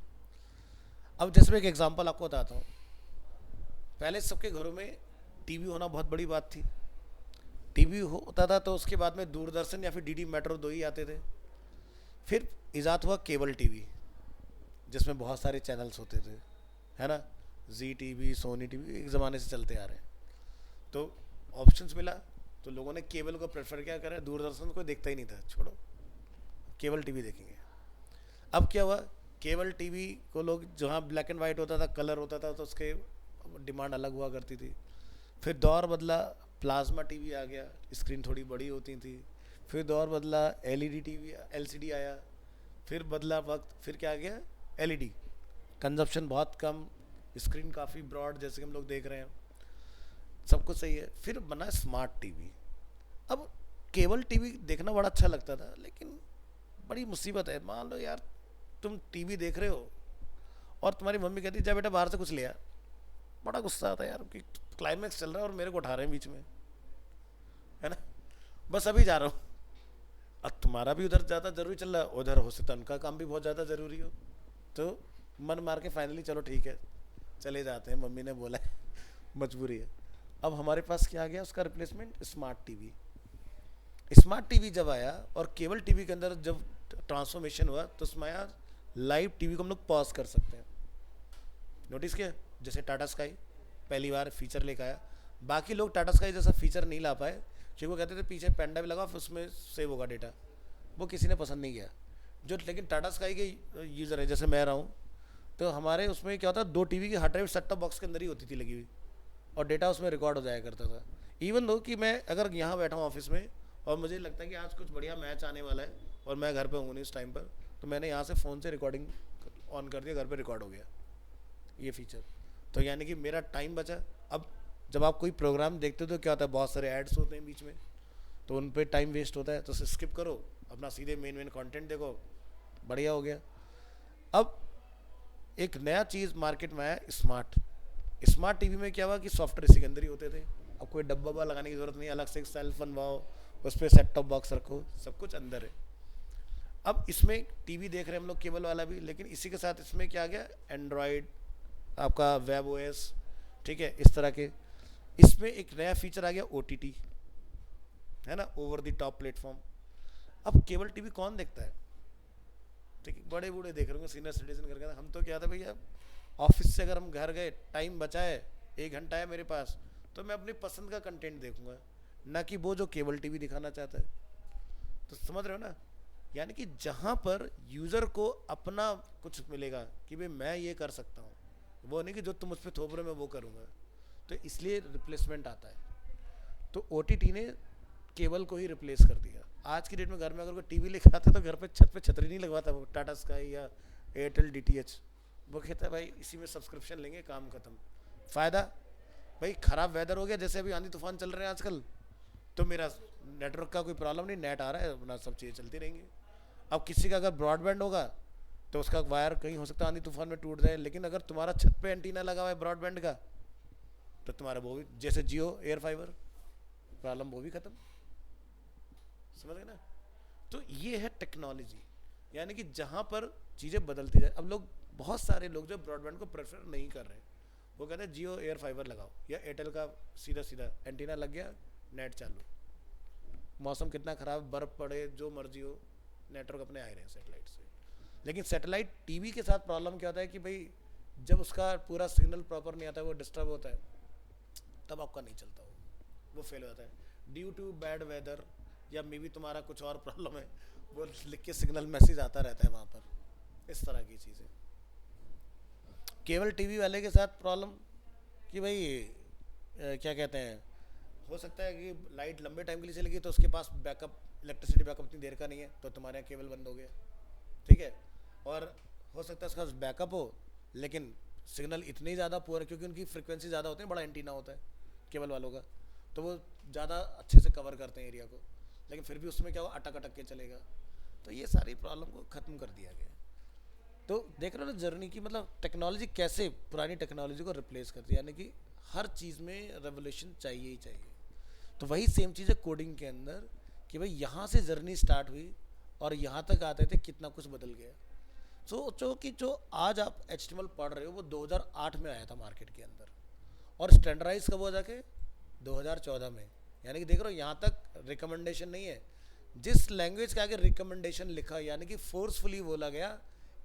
अब जैसे मैं एक एग्जांपल आपको बताता हूँ। पहले सबके घरों में टीवी होना बहुत बड़ी बात थी। टीवी होता था तो उसके बाद में दूरदर्शन या फिर डीडी मेट्रो 2 ही आते थे। फिर इजाद हुआ केबल टीवी, जिसमें बहुत सारे चैनल्स होते थे, है ना। जी टीवी, सोनी टीवी एक ज़माने से चलते आ रहे हैं। तो ऑप्शंस मिला तो लोगों ने केबल को प्रेफर क्या करा, दूरदर्शन कोई देखता ही नहीं था, छोड़ो केबल टीवी देखेंगे। अब क्या हुआ, केबल टीवी को लोग, जहाँ ब्लैक एंड वाइट होता था, कलर होता था, तो उसके डिमांड अलग हुआ करती थी। फिर दौर बदला, प्लाज्मा टीवी आ गया, स्क्रीन थोड़ी बड़ी होती थी। फिर दौर बदला, एलईडी टीवी, एलसीडी आया। फिर बदला वक्त, फिर क्या आ गया, एलईडी। कंजप्शन बहुत कम, स्क्रीन काफ़ी ब्रॉड जैसे कि हम लोग देख रहे हैं, सब कुछ सही है। फिर बना स्मार्ट टीवी। अब केबल टीवी देखना बड़ा अच्छा लगता था, लेकिन बड़ी मुसीबत है। मान लो यार तुम टीवी देख रहे हो और तुम्हारी मम्मी कहती जा बेटा बाहर से कुछ ले आ, बड़ा गुस्सा आता है यार कि क्लाइमैक्स चल रहा है और मेरे को उठा रहे हैं बीच में, है ना, बस अभी जा रहा हूँ। अब तुम्हारा भी उधर ज़्यादा ज़रूरी चल रहा है, उधर हो सकता है उनका काम भी बहुत ज़्यादा ज़रूरी हो, तो मन मार के फाइनली चलो ठीक है चले जाते हैं, मम्मी ने बोला है, मजबूरी है। अब हमारे पास क्या आ गया उसका replacement, smart TV. Smart TV जब आया और केबल टीवी के अंदर जब ट्रांसफॉर्मेशन हुआ तो उसमें आया लाइव टीवी को हम लोग पॉज कर सकते हैं। नोटिस किया, जैसे टाटा स्काई पहली बार फीचर लेकर आया, बाकी लोग टाटा स्काई जैसा फीचर नहीं ला पाए क्योंकि वो कहते थे पीछे पेन ड्राइव लगा फिर उसमें सेव होगा डेटा, वो किसी ने पसंद नहीं किया। जो लेकिन टाटा स्काई के यूज़र है जैसे मैं रहा हूँ, तो हमारे उसमें क्या होता, 2 टीवी की hard drive set top box के अंदर ही होती थी लगी हुई, और डेटा उसमें रिकॉर्ड हो जाया करता था। इवन दो कि मैं अगर यहाँ बैठा हूँ ऑफिस में और मुझे लगता है कि आज कुछ बढ़िया मैच आने वाला है और मैं घर पे हूँ नहीं इस टाइम पर, तो मैंने यहाँ से फ़ोन से रिकॉर्डिंग ऑन कर दिया, घर पे रिकॉर्ड हो गया ये फीचर। तो यानी कि मेरा टाइम बचा। अब जब आप कोई प्रोग्राम देखते हो तो क्या होता है, बहुत सारे एड्स होते हैं बीच में, तो उन पर टाइम वेस्ट होता है, तो स्किप करो, अपना सीधे मेन कंटेंट देखो, बढ़िया हो गया। अब एक नया चीज़ मार्केट में आया, स्मार्ट टीवी में क्या हुआ कि सॉफ्टवेयर इसी के अंदर ही होते थे। अब कोई डब्बा लगाने की ज़रूरत नहीं, अलग से एक सेल्फ बनवाओ, उस पर सेट टॉप बॉक्स रखो, सब कुछ अंदर है। अब इसमें टीवी देख रहे हैं हम लोग केबल वाला भी, लेकिन इसी के साथ इसमें क्या आ गया, एंड्रॉयड, आपका वेब ओएस, ठीक है, इस तरह के। इसमें एक नया फीचर आ गया ओटीटी, है ना, ओवर द टॉप प्लेटफॉर्म। अब केबल टीवी कौन देखता है, ठीक है, बड़े बूढ़े देख रहे होंगे, सीनियर सिटीजन करके। हम तो क्या था भैया, ऑफिस से अगर हम घर गए, टाइम बचा है, 1 घंटा है मेरे पास, तो मैं अपनी पसंद का कंटेंट देखूंगा, ना कि वो जो केबल टीवी दिखाना चाहता है। तो समझ रहे हो ना, यानी कि जहाँ पर यूज़र को अपना कुछ मिलेगा कि भाई मैं ये कर सकता हूँ, वो नहीं कि जो तुम उस पर थोप रहे हो मैं वो करूँगा, तो इसलिए रिप्लेसमेंट आता है। तो ओटीटी ने केबल को ही रिप्लेस कर दिया। आज की डेट में घर में अगर कोई टीवी लेकर आता है तो घर पे छतरी नहीं लगवाता वो, टाटा स्काई या एयरटेल डीटीएच, वो कहता है भाई इसी में सब्सक्रिप्शन लेंगे, काम खत्म। फ़ायदा भाई, ख़राब वेदर हो गया जैसे अभी आंधी तूफान चल रहे हैं आजकल, तो मेरा नेटवर्क का कोई प्रॉब्लम नहीं, नेट आ रहा है अपना, सब चीज़ें चलती रहेंगी। अब किसी का अगर ब्रॉडबैंड होगा तो उसका वायर कहीं हो सकता है आंधी तूफान में टूट जाए, लेकिन अगर तुम्हारा छत पे एंटीना लगा हुआ है ब्रॉडबैंड का, तो तुम्हारा वो भी जैसे जियो एयर फाइबर, प्रॉब्लम वो भी खत्म। समझ गए ना। तो ये है टेक्नोलॉजी, यानी कि जहाँ पर चीज़ें बदलती जाए। अब लोग, बहुत सारे लोग जो ब्रॉडबैंड को प्रेफर नहीं कर रहे, वो कहते हैं जियो एयर फाइबर लगाओ या एयरटेल का सीधा सीधा एंटीना लग गया, नेट चालू, मौसम कितना ख़राब, बर्फ़ पड़े, जो मर्जी हो, नेटवर्क अपने आ रहे हैं सेटेलाइट से। लेकिन सेटेलाइट टीवी के साथ प्रॉब्लम क्या होता है कि भाई जब उसका पूरा सिग्नल प्रॉपर नहीं आता है, वो डिस्टर्ब होता है, तब आपका नहीं चलता, वो फेल हो जाता है ड्यू टू बैड वेदर, या मे बी तुम्हारा कुछ और प्रॉब्लम है, वो लिख के सिग्नल मैसेज आता रहता है वहाँ पर, इस तरह की चीज़ें। केबल टीवी वाले के साथ प्रॉब्लम कि भाई क्या कहते हैं, हो सकता है कि लाइट लंबे टाइम के लिए चलेगी तो उसके पास बैकअप, इलेक्ट्रिसिटी बैकअप इतनी देर का नहीं है, तो तुम्हारे यहाँ केबल बंद हो गया, ठीक है। और हो सकता है उसका बैकअप हो लेकिन सिग्नल इतनी ज़्यादा पुअर है, क्योंकि उनकी फ्रिक्वेंसी ज़्यादा होती है, बड़ा एंटीना होता है केबल वालों का, तो वो ज़्यादा अच्छे से कवर करते हैं एरिया को, लेकिन फिर भी उसमें क्या होगा, अटक अटक के चलेगा। तो ये सारी प्रॉब्लम को ख़त्म कर दिया गया। तो देख रहे हो ना जर्नी की, मतलब टेक्नोलॉजी कैसे पुरानी टेक्नोलॉजी को रिप्लेस करती है, यानी कि हर चीज़ में रेवोल्यूशन चाहिए ही चाहिए। तो वही सेम चीज़ है कोडिंग के अंदर कि भाई यहाँ से जर्नी स्टार्ट हुई और यहाँ तक आते थे कितना कुछ बदल गया। सोचो कि जो आज आप HTML पढ़ रहे हो वो 2008 में आया था मार्केट के अंदर, और स्टैंडर्डाइज कब हो जाके 2014 में। यानी कि देख रहे हो यहाँ तक रिकमेंडेशन नहीं है, जिस लैंग्वेज के आगे रिकमेंडेशन लिखा, यानी कि फोर्सफुली बोला गया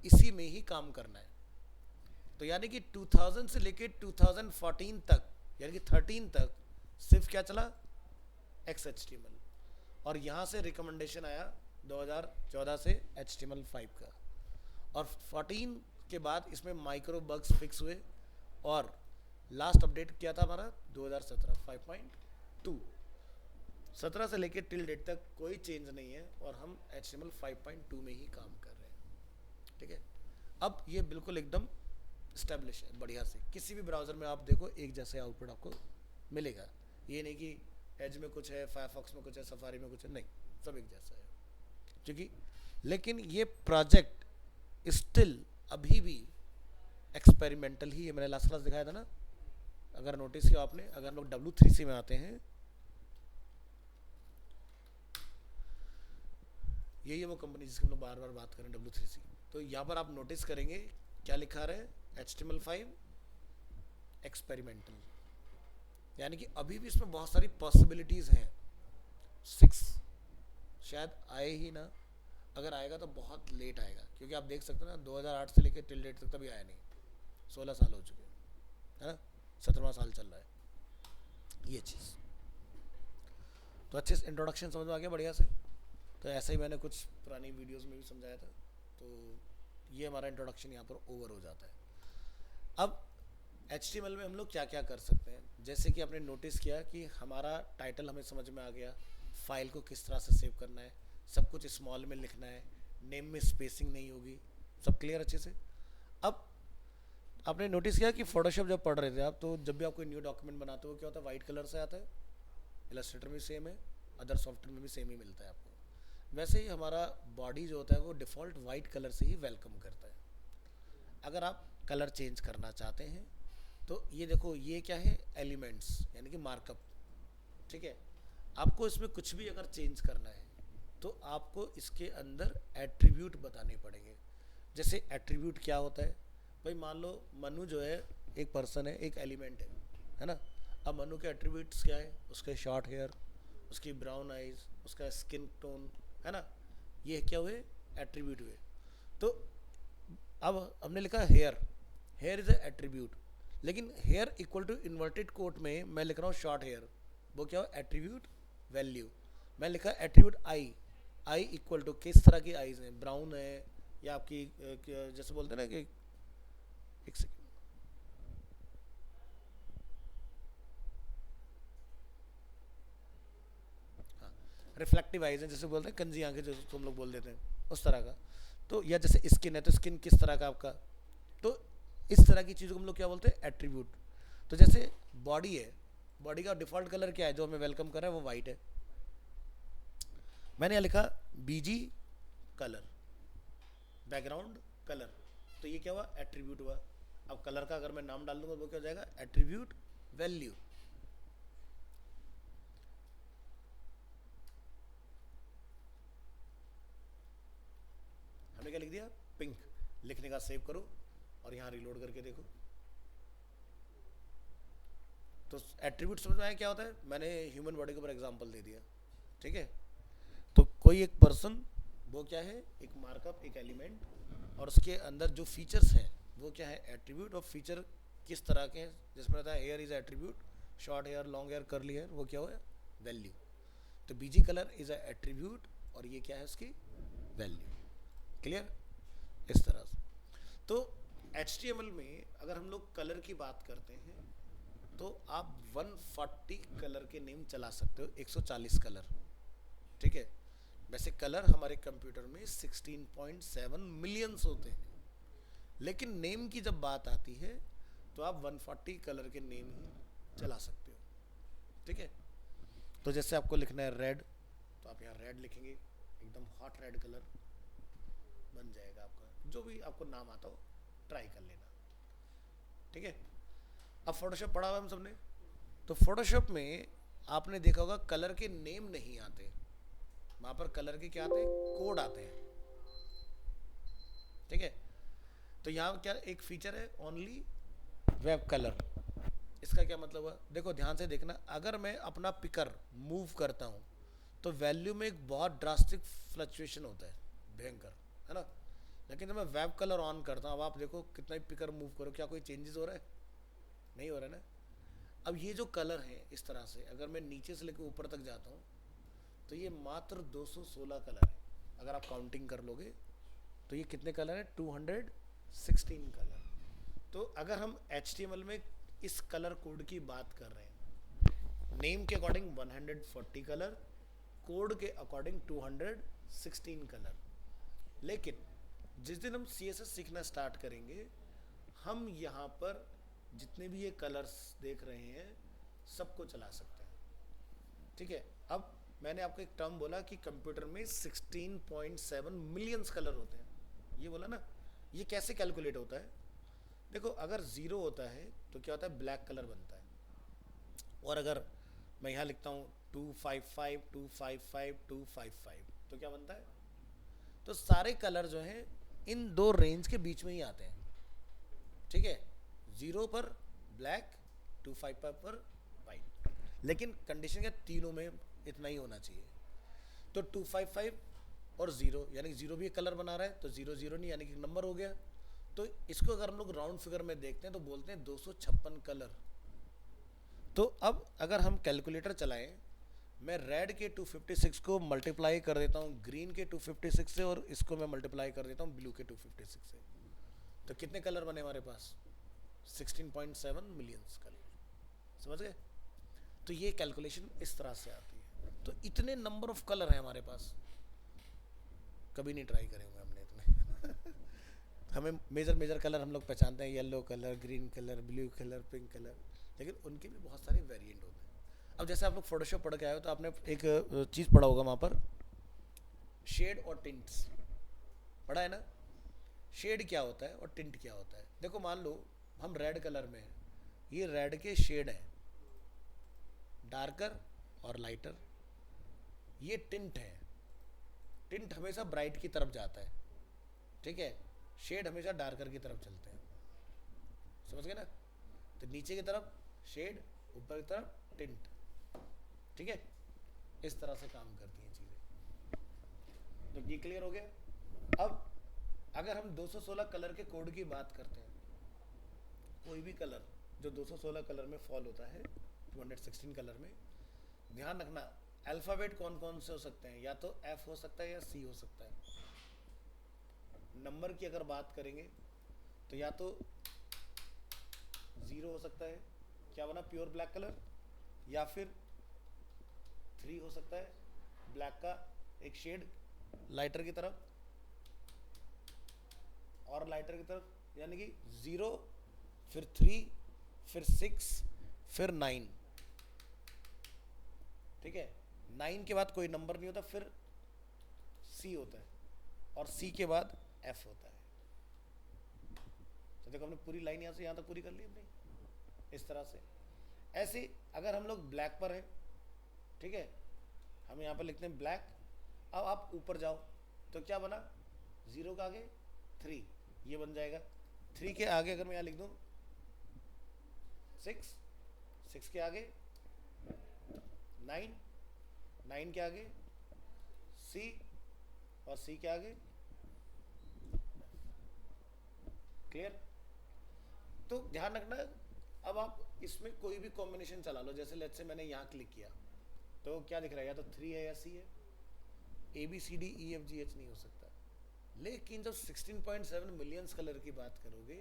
इसी में ही काम करना है। तो यानी कि 2000 से लेके 2014 तक, यानी कि 13 तक सिर्फ क्या चला, XHTML, और यहाँ से रिकमेंडेशन आया 2014 से HTML5 का, और 14 के बाद इसमें माइक्रो बग्स फिक्स हुए, और लास्ट अपडेट क्या था हमारा 2017 5.8, टू 17 से लेके टिल डेट तक कोई चेंज नहीं है और हम HTML 5.2 में ही काम कर रहे हैं। ठीक है, अब ये बिल्कुल एकदम स्टैब्लिश है बढ़िया से, किसी भी ब्राउज़र में आप देखो एक जैसे आउटपुट आपको मिलेगा। ये नहीं कि एज में कुछ है, फायरफॉक्स में कुछ है, सफारी में कुछ है, नहीं, सब एक जैसा है। क्योंकि लेकिन ये प्रोजेक्ट स्टिल अभी भी एक्सपेरिमेंटल ही है। मैंने लास्ट क्लास दिखाया था ना, अगर नोटिस किया आपने, अगर हम लोग W3C में आते हैं, यही है वो कंपनी जिसकी हम लोग बार बार बात करें, W3C। तो यहाँ पर आप नोटिस करेंगे क्या लिखा रहा है, HTML5 एक्सपेरिमेंटल, यानी कि अभी भी इसमें बहुत सारी पॉसिबिलिटीज़ हैं। 6 शायद आए ही ना, अगर आएगा तो बहुत लेट आएगा, क्योंकि आप देख सकते हैं ना 2008 से लेकर टिल डेट तक तभी आया नहीं, 16 साल हो चुके हैं, है ना, 17वां साल चल रहा है ये चीज़। तो अच्छे से इंट्रोडक्शन समझ में आ गया बढ़िया से। तो ऐसा ही मैंने कुछ पुरानी वीडियोस में भी समझाया था, तो ये हमारा इंट्रोडक्शन यहाँ पर ओवर हो जाता है। अब HTML में हम लोग क्या क्या कर सकते हैं, जैसे कि आपने नोटिस किया कि हमारा टाइटल हमें समझ में आ गया, फाइल को किस तरह से सेव करना है, सब कुछ स्मॉल में लिखना है, नेम में स्पेसिंग नहीं होगी, सब क्लियर अच्छे से। अब आपने नोटिस किया कि फोटोशॉप जब पढ़ रहे थे आप, तो जब भी आप कोई न्यू डॉक्यूमेंट बनाते हो क्या होता है, वाइट कलर से आता है, इलस्ट्रेटर में सेम है, अदर सॉफ्टवेयर में भी सेम ही मिलता है आपको। वैसे ही हमारा बॉडी जो होता है वो डिफ़ॉल्ट वाइट कलर से ही वेलकम करता है। अगर आप कलर चेंज करना चाहते हैं तो ये देखो, ये क्या है, एलिमेंट्स यानी कि मार्कअप। ठीक है, आपको इसमें कुछ भी अगर चेंज करना है तो आपको इसके अंदर एट्रीब्यूट बताने पड़ेंगे। जैसे एट्रीब्यूट क्या होता है भाई, मान लो मनु जो है एक पर्सन है, एक एलिमेंट है ना। अब मनु के एट्रीब्यूट्स क्या है, उसके शॉर्ट हेयर, उसकी ब्राउन आइज, उसका स्किन टोन, है ना, ये क्या हुए, एट्रीब्यूट हुए। तो अब हमने लिखा here, here is a attribute, लेकिन here equal to inverted quote में मैं लिख रहा हूँ शॉर्ट हेयर, वो क्या हो, एट्रीब्यूट वैल्यू। मैं लिखा attribute I, I equal to किस तरह की आईज हैं, ब्राउन है या आपकी जैसे बोलते हैं ना कि एक सेकेंड, हाँ, रिफ्लेक्टिव आइज हैं, जैसे बोलते हैं कंजी आंखें जो तुम लोग बोल देते हैं उस तरह का। तो या जैसे स्किन है तो स्किन किस तरह का आपका, तो इस तरह की चीज़ों को हम लोग क्या बोलते हैं, एट्रीब्यूट। तो जैसे बॉडी है, बॉडी का डिफ़ॉल्ट कलर क्या है जो हमें वेलकम कर रहा है, वो वाइट है। मैंने यहाँ लिखा बीजी कलर, बैकग्राउंड कलर, तो ये क्या हुआ, एट्रीब्यूट हुआ। अब कलर का अगर मैं नाम डाल दूंगा वो क्या हो जाएगा, एट्रीब्यूट वैल्यू। हमने क्या लिख दिया, पिंक। लिखने का सेव करो और यहाँ रिलोड करके देखो। तो एट्रीब्यूट समझ में आया क्या होता है, मैंने ह्यूमन बॉडी के ऊपर एग्जांपल दे दिया। ठीक है, तो कोई एक पर्सन, वो क्या है, एक मार्कअप, एक एलिमेंट, और उसके अंदर जो फीचर्स हैं वो क्या है, एट्रीब्यूट। और फीचर किस तरह के हैं, जिसमें रहता है hair is attribute, short hair, long hair, curly hair, वो क्या हुआ, वैल्यू। तो बीजी कलर इज एट्रीब्यूट और ये क्या है, उसकी वैल्यू। क्लियर, इस तरह से। तो HTML में अगर हम लोग कलर की बात करते हैं तो आप 140 कलर के नेम चला सकते हो, 140 कलर। ठीक है, वैसे कलर हमारे कंप्यूटर में 16.7 मिलियंस होते हैं, लेकिन नेम की जब बात आती है तो आप 140 कलर के नेम ही चला सकते हो। ठीक है, तो जैसे आपको लिखना है रेड, तो आप यहाँ रेड लिखेंगे, एकदम हॉट रेड कलर बन जाएगा आपका, जो भी आपको नाम आता हो ट्राई कर लेना। ठीक है, अब फोटोशॉप पढ़ा हुआ हम सबने, तो फोटोशॉप में आपने देखा होगा कलर के नेम नहीं आते, वहां पर कलर के क्या आते हैं, कोड आते हैं। ठीक है, तो यहाँ क्या एक फीचर है, ओनली वेब कलर। इसका क्या मतलब है, देखो ध्यान से देखना, अगर मैं अपना पिकर मूव करता हूँ तो वैल्यू में एक बहुत ड्रास्टिक फ्लक्चुएशन होता है, भयंकर, है ना। लेकिन जब मैं वेब कलर ऑन करता हूँ, अब आप देखो कितना ही पिकर मूव करो, क्या कोई चेंजेस हो रहा है, नहीं हो रहा है ना। अब ये जो कलर है इस तरह से, अगर मैं नीचे से लेकर ऊपर तक जाता हूँ तो ये मात्र 216 कलर है। अगर आप काउंटिंग कर लोगे तो ये कितने कलर है, 216 कलर। तो अगर हम HTML में इस कलर कोड की बात कर रहे हैं, नेम के अकॉर्डिंग 140 कलर, कोड के अकॉर्डिंग 216 कलर। लेकिन जिस दिन हम CSS सीखना स्टार्ट करेंगे, हम यहाँ पर जितने भी ये कलर्स देख रहे हैं सबको चला सकते हैं। ठीक है, अब मैंने आपको एक टर्म बोला कि कंप्यूटर में 16.7 मिलियंस कलर होते हैं, ये बोला ना। ये कैसे कैलकुलेट होता है? देखो, अगर ज़ीरो होता है तो क्या होता है, ब्लैक कलर बनता है। और अगर मैं यहाँ लिखता हूँ 255 255 255 तो क्या बनता है? तो सारे कलर जो हैं इन दो रेंज के बीच में ही आते हैं। ठीक है, 0 पर ब्लैक, 255 पर वाइट। लेकिन कंडीशन क्या, तीनों में इतना ही होना चाहिए। तो 255 और 0, यानी 0 भी एक कलर बना रहा है, तो 0 0 नहीं, यानी कि नंबर हो गया। तो इसको अगर हम लोग राउंड फिगर में देखते हैं तो बोलते हैं 256 कलर। तो अब अगर हम कैलकुलेटर चलाएं, मैं रेड के 256 को मल्टीप्लाई कर देता हूँ ग्रीन के 256 से, और इसको मैं मल्टीप्लाई कर देता हूँ ब्लू के 256 से, तो कितने कलर बने हमारे पास? 16.7 मिलियंस कलर। समझ गए? तो ये कैलकुलेशन इस तरह से आती है। तो इतने नंबर ऑफ कलर हैं हमारे पास, कभी नहीं ट्राई करेंगे हमने इतने। हमें मेजर कलर हम लोग पहचानते हैं, yellow colour, green colour, blue colour, pink colour, लेकिन उनके भी बहुत सारे वेरिएंट होते हैं। अब जैसे आप लोग फोटोशॉप पढ़ के आए हो तो आपने एक चीज़ पढ़ा होगा वहाँ पर, शेड और टिंट्स पढ़ा है ना। शेड क्या होता है और टिंट क्या होता है? देखो, मान लो हम रेड कलर में हैं, ये रेड के शेड हैं, डार्कर और लाइटर। ये टिंट है, टिंट हमेशा ब्राइट की तरफ जाता है। ठीक है, शेड हमेशा डार्कर की तरफ चलते हैं। समझ गए ना? तो नीचे की तरफ शेड, ऊपर की तरफ टिंट। ठीक है, इस तरह से काम करती हैं चीज़ें। तो ये क्लियर हो गया। अब अगर हम 216 कलर के कोड की बात करते हैं, कोई भी कलर जो 216 कलर में फॉल होता है, 216 कलर में, ध्यान रखना अल्फ़ाबेट कौन कौन से हो सकते हैं, या तो F हो सकता है या C हो सकता है। नंबर की अगर बात करेंगे तो या तो 0 हो सकता है, क्या बना, प्योर ब्लैक कलर, या फिर 3 हो सकता है, ब्लैक का एक शेड लाइटर की तरफ, और लाइटर की तरफ, यानी कि 0 फिर 3 फिर 6 फिर 9। ठीक है, 9 के बाद कोई नंबर नहीं होता, फिर C होता है, और C के बाद F होता है। तो देखो, हमने पूरी लाइन यहाँ से यहाँ तक पूरी कर ली अपनी, इस तरह से। ऐसे अगर हम लोग ब्लैक पर हैं, ठीक है, हम यहाँ पर लिखते हैं ब्लैक। अब आप ऊपर जाओ तो क्या बना, 0 का आगे 3, ये बन जाएगा। 3 के आगे अगर मैं यहाँ लिख दूँ 6, 6 के आगे 9, 9 के आगे C, और C के आगे। क्लियर? तो ध्यान रखना, अब आप इसमें कोई भी कॉम्बिनेशन चला लो। जैसे लेट्स से मैंने यहाँ क्लिक किया तो क्या दिख रहा है, या तो 3 है या C है। ABCDEFGH नहीं हो सकता। लेकिन जब 16.7 मिलियंस कलर की बात करोगे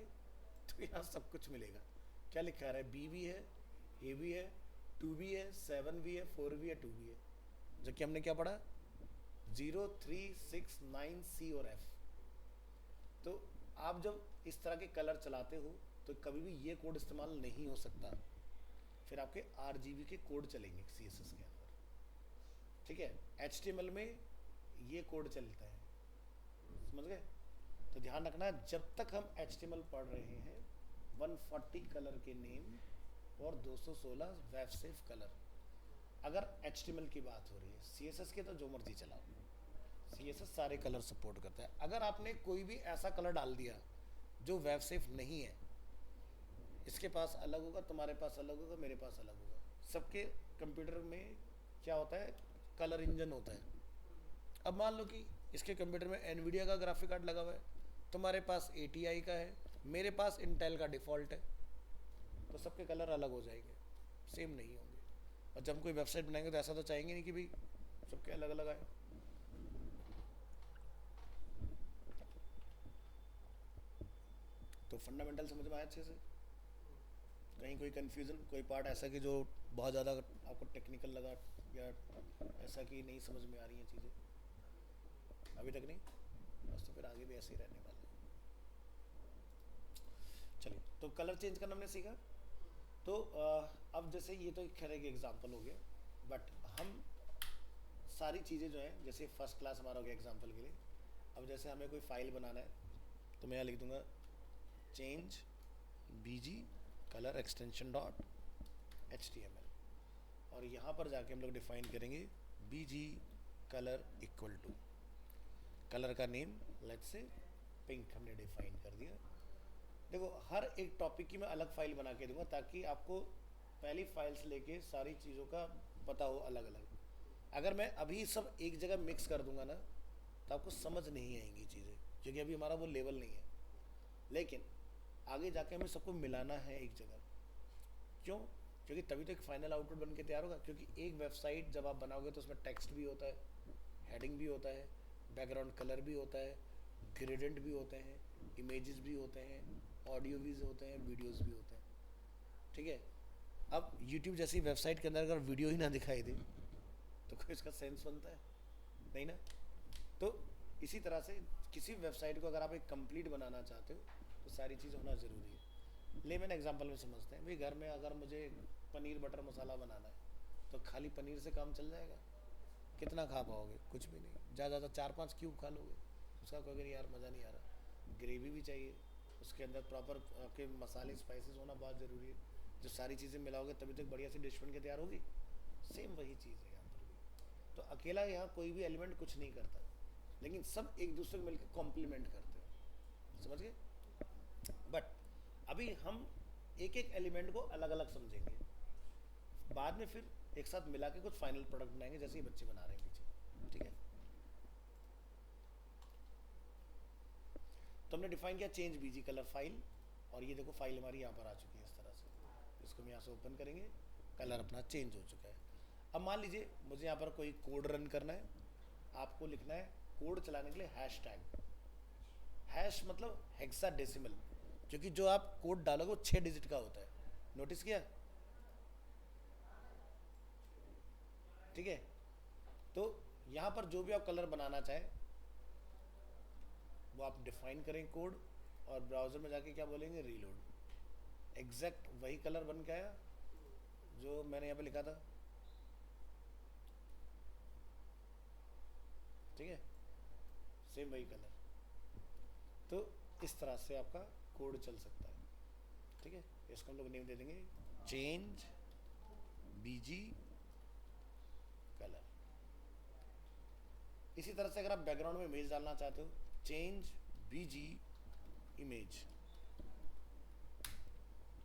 तो यहाँ सब कुछ मिलेगा। क्या लिखा रहा है, B भी है, A भी है, 2 भी है, 7 भी है, 4 भी है, 2 भी है। जबकि हमने क्या पढ़ा, 0 3 6 9 C और F। तो आप जब इस तरह के कलर चलाते हो तो कभी भी ये कोड इस्तेमाल नहीं हो सकता, फिर आपके RGB के कोड चलेंगे CSS के अंदर। ठीक है, HTML में ये कोड चलता है। समझ गए? तो ध्यान रखना, जब तक हम HTML पढ़ रहे हैं, 140 कलर के नेम और 216 वेब सेफ कलर। अगर HTML की बात हो रही है, CSS के तो जो मर्जी चलाओ, CSS सारे कलर सपोर्ट करता है। अगर आपने कोई भी ऐसा कलर डाल दिया जो वेब सेफ नहीं है, इसके पास अलग होगा, तुम्हारे पास अलग होगा, मेरे पास अलग होगा। सबके कंप्यूटर में क्या होता है, कलर इंजन होता है। अब मान लो कि इसके कंप्यूटर में NVIDIA का ग्राफिक कार्ड लगा हुआ है, तुम्हारे पास ATI का है, मेरे पास इंटेल का डिफ़ॉल्ट है, तो सबके कलर अलग हो जाएंगे, सेम नहीं होंगे। और जब हम कोई वेबसाइट बनाएंगे तो ऐसा तो चाहेंगे नहीं कि भाई सबके अलग अलग आए। तो फंडामेंटल समझ में आया अच्छे से? कहीं कोई कन्फ्यूज़न, कोई पार्ट ऐसा कि जो बहुत ज़्यादा आपको टेक्निकल लगा या ऐसा कि नहीं समझ में आ रही हैं चीज़ें? अभी तक नहीं? बस तो फिर आगे भी ऐसे ही रहने वाला है। चलिए, तो कलर चेंज करना हमने सीखा। तो अब जैसे ये तो एक खैर एक एग्जांपल हो गया, बट हम सारी चीज़ें जो हैं, जैसे फर्स्ट क्लास हमारा हो गया एग्जांपल के लिए। अब जैसे हमें कोई फाइल बनाना है, तो मैं यहाँ लिख दूंगा change BG colour extension dot HTML, और यहाँ पर जाके हम लोग डिफाइन करेंगे BG colour equal to colour का नेम, लेट्स से पिंक हमने डिफाइन कर दिया। देखो, हर एक टॉपिक की मैं अलग फाइल बना के दूंगा ताकि आपको पहली फाइल से लेके सारी चीज़ों का पता हो अलग अलग। अगर मैं अभी सब एक जगह मिक्स कर दूंगा ना, तो आपको समझ नहीं आएंगी चीज़ें, क्योंकि अभी हमारा वो लेवल नहीं है। लेकिन आगे जाके हमें सबको मिलाना है एक जगह। क्यों? क्योंकि तभी तो एक फाइनल आउटपुट बन के तैयार होगा। क्योंकि एक वेबसाइट जब आप बनाओगे तो उसमें टेक्स्ट भी होता है, हेडिंग भी होता है, बैकग्राउंड कलर भी होता है, ग्रेडेंट भी होते हैं, इमेजेस भी होते हैं, ऑडियो भी होते हैं, वीडियोस भी होते हैं। ठीक है? अब YouTube जैसी वेबसाइट के अंदर अगर वीडियो ही ना दिखाई दे तो कोई इसका सेंस बनता है? नहीं ना। तो इसी तरह से किसी वेबसाइट को अगर आप एक कंप्लीट बनाना चाहते हो तो सारी चीज़ होना ज़रूरी है। ले मैंने एग्जांपल में समझते हैं भाई, घर में अगर मुझे पनीर बटर मसाला बनाना है तो खाली पनीर से काम चल जाएगा? कितना खा पाओगे? कुछ भी नहीं, ज़्यादा ज़्यादा 4-5 क्यूब खा लोगे। उसका कोई नहीं, यार मज़ा नहीं आ रहा। ग्रेवी भी चाहिए, उसके अंदर प्रॉपर आपके मसाले स्पाइसेस होना बहुत ज़रूरी है। जो सारी चीज़ें मिलाओगे तभी तो एक बढ़िया सी डिश बन के तैयार होगी। सेम वही चीज़ है यहाँ पर भी। तो अकेला यहाँ कोई भी एलिमेंट कुछ नहीं करता, लेकिन सब एक दूसरे को मिलकर कॉम्प्लीमेंट करते हैं। समझ गए? बट अभी हम एक एक एलिमेंट को अलग अलग समझेंगे, बाद में फिर एक साथ मिला के कुछ फाइनल प्रोडक्ट बनाएंगे, जैसे ये बच्चे बना रहे हैं पीछे। ठीक है? तो हमने डिफाइन किया चेंज बीजी कलर फाइल, और ये देखो फाइल हमारी यहाँ पर आ चुकी है इस तरह से। इसको हम यहाँ से ओपन करेंगे, कलर अपना चेंज हो चुका है। अब मान लीजिए मुझे यहाँ पर कोई कोड रन करना है, आपको लिखना है कोड चलाने के लिए हैश टैग। हैश मतलब हेक्सा डेसिमल, क्योंकि जो आप कोड डालोगे वो 6 डिजिट का होता है। नोटिस किया? ठीक है? तो यहाँ पर जो भी आप कलर बनाना चाहें वो आप डिफाइन करें कोड, और ब्राउज़र में जाके क्या बोलेंगे, रीलोड। एग्जैक्ट वही कलर बन के आया जो मैंने यहाँ पे लिखा था। ठीक है? सेम वही कलर। तो इस तरह से आपका कोड चल सकता है। ठीक है? इसको हम लोग नेम दे देंगे चेंज बीजी कलर। इसी तरह से अगर आप बैकग्राउंड में इमेज डालना चाहते हो, चेंज बीजी इमेज।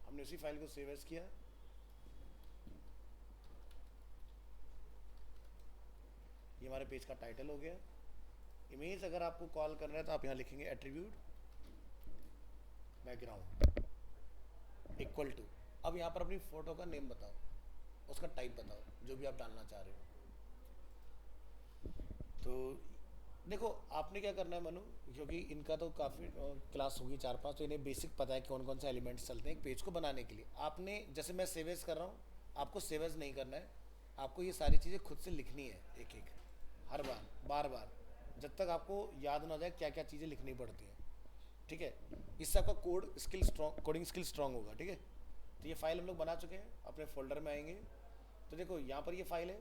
हमने उसी फाइल को सेव एज किया। ये हमारे पेज का टाइटल हो गया। इमेज अगर आपको कॉल करना है तो आप यहाँ लिखेंगे एट्रीब्यूट बैकग्राउंड इक्वल टू। अब यहाँ पर अपनी फोटो का नेम बताओ, उसका टाइप बताओ, जो भी आप डालना चाह रहे हो। तो देखो, आपने क्या करना है मनु, क्योंकि इनका तो काफ़ी क्लास होगी 4-5, तो इन्हें बेसिक पता है कि कौन कौन से एलिमेंट्स चलते हैं एक पेज को बनाने के लिए। आपने जैसे मैं सेवेज कर रहा हूँ, आपको सेवेज नहीं करना है। आपको ये सारी चीज़ें खुद से लिखनी है, एक एक, हर बार, बार बार, जब तक आपको याद ना जाए क्या क्या चीज़ें लिखनी पड़ती हैं। ठीक है? इससे आपका code skill strong, coding skill strong होगा। ठीक है? तो ये फाइल हम लोग बना चुके हैं, अपने फोल्डर में आएंगे तो देखो यहाँ पर ये फाइल है।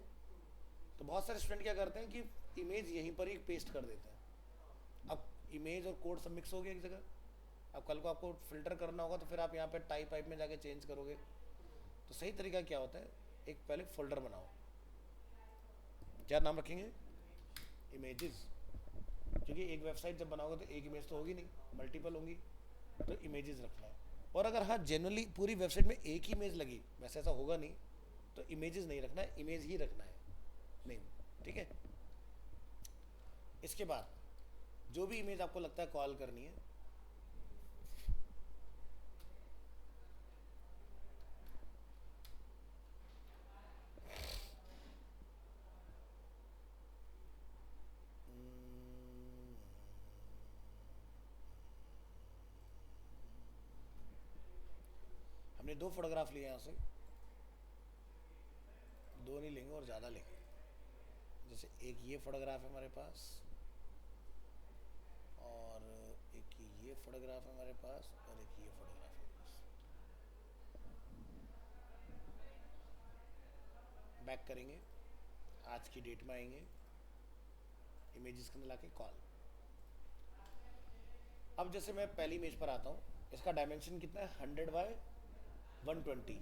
तो बहुत सारे स्टूडेंट क्या करते हैं कि इमेज यहीं पर ही पेस्ट कर देते हैं। अब इमेज और कोड सब मिक्स हो गया एक जगह। अब कल को आपको फिल्टर करना होगा तो फिर आप यहाँ पे टाइप में जाके चेंज करोगे। तो सही तरीका क्या होता है, एक पहले फोल्डर बनाओ। क्या नाम रखेंगे? इमेजेस। क्योंकि एक वेबसाइट जब बनाओगे तो एक इमेज तो होगी नहीं, मल्टीपल होंगी, तो इमेजेस रखना है। और अगर हाँ जनरली पूरी वेबसाइट में एक ही इमेज लगी, वैसे ऐसा होगा नहीं, तो इमेजेस नहीं रखना है, इमेज ही रखना है नेम। ठीक है? इसके बाद जो भी इमेज आपको लगता है कॉल करनी है, हमने 2 फोटोग्राफ लिए यहाँ से, दो नहीं लेंगे और ज़्यादा लेंगे। जैसे एक ये फोटोग्राफ है हमारे पास और एक ये फोटोग्राफ है हमारे पास और एक ये फोटोग्राफ है हमारे पास। बैक करेंगे, आज की डेट में आएंगे, इमेजेस के अंदर लाके कॉल। अब जैसे मैं पहली इमेज पर आता हूँ, इसका डायमेंशन कितना है 100/120।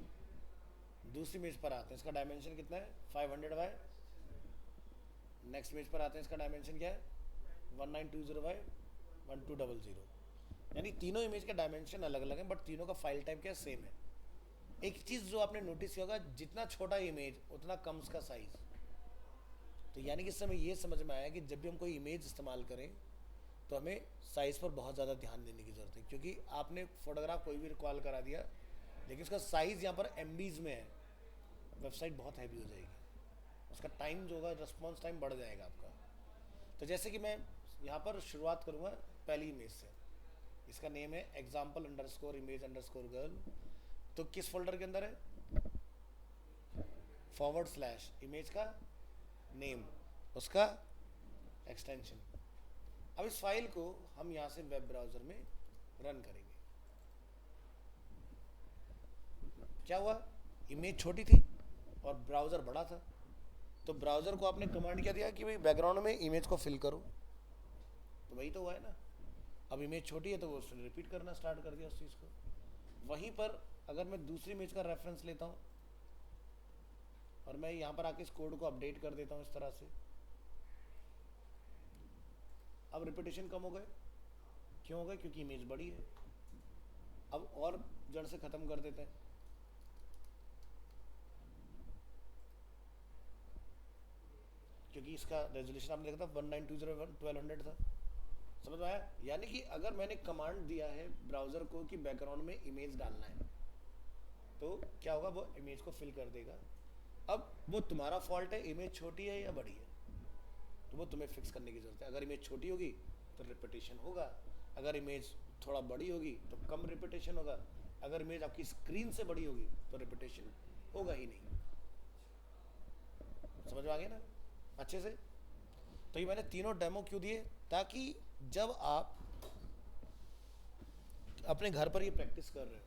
दूसरी इमेज पर आते हैं, इसका डायमेंशन कितना है 500 नेक्स्ट इमेज पर आते हैं, इसका डायमेंशन क्या है 1920/1200। यानी तीनों इमेज के डायमेंशन अलग अलग हैं, बट तीनों का फाइल टाइप क्या सेम है। एक चीज़ जो आपने नोटिस किया होगा, जितना छोटा इमेज उतना कम उसका साइज। तो यानी कि इस समय ये समझ में आया कि जब भी हम कोई इमेज इस्तेमाल करें तो हमें साइज़ पर बहुत ज़्यादा ध्यान देने की ज़रूरत है, क्योंकि आपने फोटोग्राफ कोई भी रिकॉल करा दिया लेकिन उसका साइज़ यहाँ पर MBs में है, वेबसाइट बहुत हैवी हो जाएगी, उसका टाइम जो होगा रिस्पॉन्स टाइम बढ़ जाएगा आपका। तो जैसे कि मैं यहाँ पर शुरुआत करूँगा पहली इमेज से, इसका नेम है example_image_girl। तो किस फोल्डर के अंदर है, / इमेज का नेम, उसका एक्सटेंशन। अब इस फाइल को हम यहाँ से वेब ब्राउज़र में रन करेंगे। क्या हुआ, इमेज छोटी थी और ब्राउज़र बड़ा था, तो ब्राउज़र को आपने कमांड क्या दिया कि भाई बैकग्राउंड में इमेज को फिल करो, तो वही तो हुआ है ना। अब इमेज छोटी है तो वो उसने रिपीट करना स्टार्ट कर दिया उस चीज़ को। वहीं पर अगर मैं दूसरी इमेज का रेफरेंस लेता हूँ और मैं यहाँ पर आके इस कोड को अपडेट कर देता हूँ इस तरह से, अब रिपीटेशन कम हो गए। क्यों हो गए, क्योंकि इमेज बड़ी है। अब और जड़ से ख़त्म कर देते हैं, क्योंकि इसका रेजोल्यूशन आपने देखा था 1920/1200 था। समझ में आया। यानी कि अगर मैंने कमांड दिया है ब्राउज़र को कि बैकग्राउंड में इमेज डालना है, तो क्या होगा, वो इमेज को फिल कर देगा। अब वो तुम्हारा फॉल्ट है, इमेज छोटी है या बड़ी है, तो वो तुम्हें फिक्स करने की ज़रूरत है। अगर इमेज छोटी होगी तो रिपीटेशन होगा, अगर इमेज थोड़ा बड़ी होगी तो कम रिपीटेशन होगा, अगर इमेज आपकी स्क्रीन से बड़ी होगी तो रिपीटेशन होगा ही नहीं। समझ में आ गया ना अच्छे से। तो ये मैंने तीनों डेमो क्यों दिए, ताकि जब आप अपने घर पर ये प्रैक्टिस कर रहे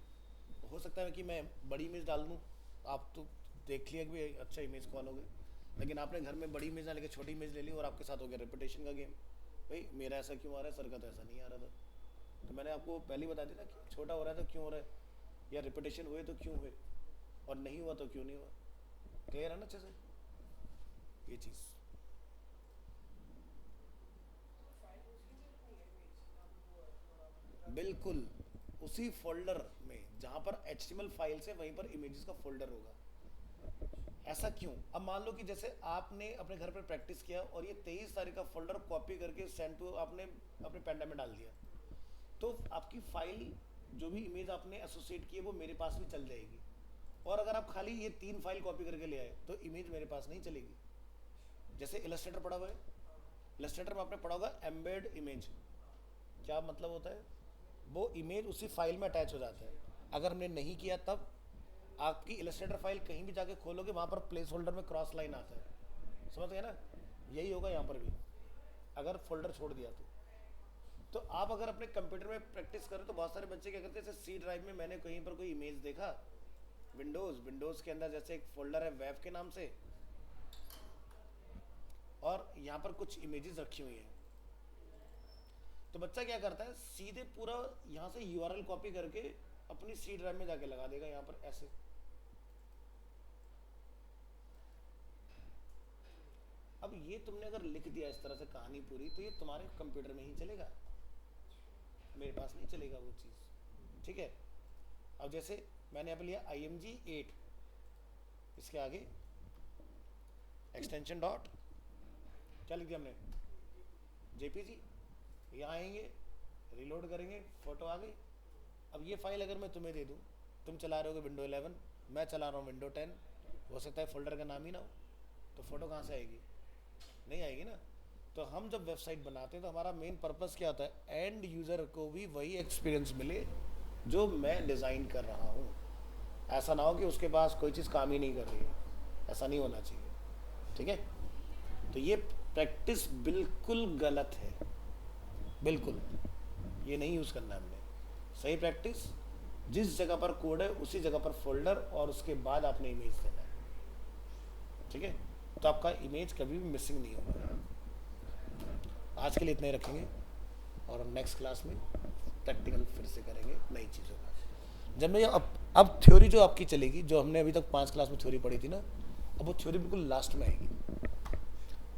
हो सकता है कि मैं बड़ी इमेज डाल दूँ, आप तो देख लिया कि भी अच्छा इमेज कॉल हो गए, लेकिन आपने घर में बड़ी इमेज ना लेके छोटी इमेज ले ली और आपके साथ हो गया रिपीटेशन का गेम। भाई मेरा ऐसा क्यों आ रहा है, सर का तो ऐसा नहीं आ रहा था। तो मैंने आपको पहले बता दिया ना कि छोटा हो रहा है तो क्यों हो रहा है, या रिपीटेशन हुए तो क्यों हुए, और नहीं हुआ तो क्यों नहीं हुआ। क्लियर है ना अच्छे से ये चीज़। बिल्कुल उसी फोल्डर में जहाँ पर HTML फाइल्स है वहीं पर इमेजेस का फोल्डर होगा। ऐसा क्यों, अब मान लो कि जैसे आपने अपने घर पर प्रैक्टिस किया और ये 23 तारीख का फोल्डर कॉपी करके सेंड टू आपने अपने पेन में डाल दिया, तो आपकी फाइल जो भी इमेज आपने एसोसिएट की है वो मेरे पास भी चल जाएगी। और अगर आप खाली ये 3 फाइल कॉपी करके ले आए तो इमेज मेरे पास नहीं चलेगी। जैसे इलस्ट्रेटर पढ़ा हुआ है, इलस्ट्रेटर में आपने पढ़ा होगा एम्बेड इमेज, क्या मतलब होता है, वो इमेज उसी फाइल में अटैच हो जाता है। अगर हमने नहीं किया तब आपकी इलस्ट्रेटर फाइल कहीं भी जाके खोलोगे वहाँ पर प्लेस होल्डर में क्रॉस लाइन आता है। समझ गए ना, यही होगा यहाँ पर भी अगर फोल्डर छोड़ दिया तो आप अगर अपने कंप्यूटर में प्रैक्टिस करें तो बहुत सारे बच्चे क्या करते हैं, जैसे सी ड्राइव में मैंने कहीं पर कोई इमेज देखा, विंडोज़ के अंदर जैसे एक फोल्डर है वेब के नाम से, और यहाँ पर कुछ इमेजेस रखी हुई हैं, तो बच्चा क्या करता है सीधे पूरा यहाँ से URL कॉपी करके अपनी सी ड्राइव में जाके लगा देगा यहाँ पर ऐसे। अब ये तुमने अगर लिख दिया इस तरह से कहानी पूरी, तो ये तुम्हारे कंप्यूटर में ही चलेगा, मेरे पास नहीं चलेगा वो चीज़। ठीक है। अब जैसे मैंने यहाँ पे लिया IMG8, इसके आगे एक्सटेंशन डॉट क्या लिख दिया हमने, JPG। यहाँ आएंगे, रिलोड करेंगे, फ़ोटो आ गई। अब ये फाइल अगर मैं तुम्हें दे दूँ, तुम चला रहे हो विंडो 11, मैं चला रहा हूँ विंडो 10, हो सकता है फोल्डर का नाम ही ना हो, तो फ़ोटो कहाँ से आएगी, नहीं आएगी ना। तो हम जब वेबसाइट बनाते हैं तो हमारा मेन पर्पस क्या होता है, एंड यूज़र को भी वही एक्सपीरियंस मिले जो मैं डिज़ाइन कर रहा हूँ। ऐसा ना हो कि उसके पास कोई चीज़ काम ही नहीं कर रही है, ऐसा नहीं होना चाहिए, ठीक है। तो ये प्रैक्टिस बिल्कुल गलत है, बिल्कुल ये नहीं यूज़ करना है हमने। सही प्रैक्टिस, जिस जगह पर कोड है उसी जगह पर फोल्डर, और उसके बाद आपने इमेज देना है, ठीक है। तो आपका इमेज कभी भी मिसिंग नहीं होगा। आज के लिए इतना ही रखेंगे, और नेक्स्ट क्लास में प्रैक्टिकल फिर से करेंगे नई चीज़ों का। जब मैं अब थ्योरी जो आपकी चलेगी, जो हमने अभी तक 5 क्लास में थ्योरी पढ़ी थी ना, अब वो थ्योरी बिल्कुल लास्ट में आएगी।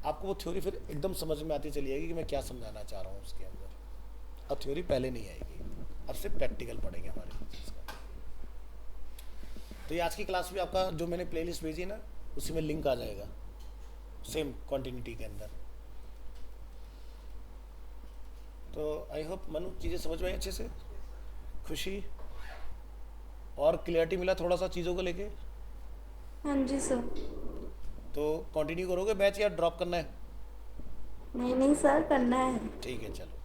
आपको वो थ्योरी फिर एकदम समझ में आती चली जाएगी कि मैं क्या समझाना चाह रहा हूँ उसके अंदर। अब थ्योरी पहले नहीं आएगी, अब से प्रैक्टिकल पढ़ेंगे हमारे चीज़ का। तो ये आज की क्लास में आपका जो मैंने प्लेलिस्ट भेजी ना, उसी में लिंक आ जाएगा सेम कॉन्टिन्यूटी के अंदर। तो आई होप मनु चीज़ें समझ में आई अच्छे से, खुशी और क्लियरिटी मिला थोड़ा सा चीज़ों को लेके। हाँ जी सर। तो कंटिन्यू करोगे बैच या ड्रॉप करना है? नहीं नहीं सर, करना है। ठीक है चलो।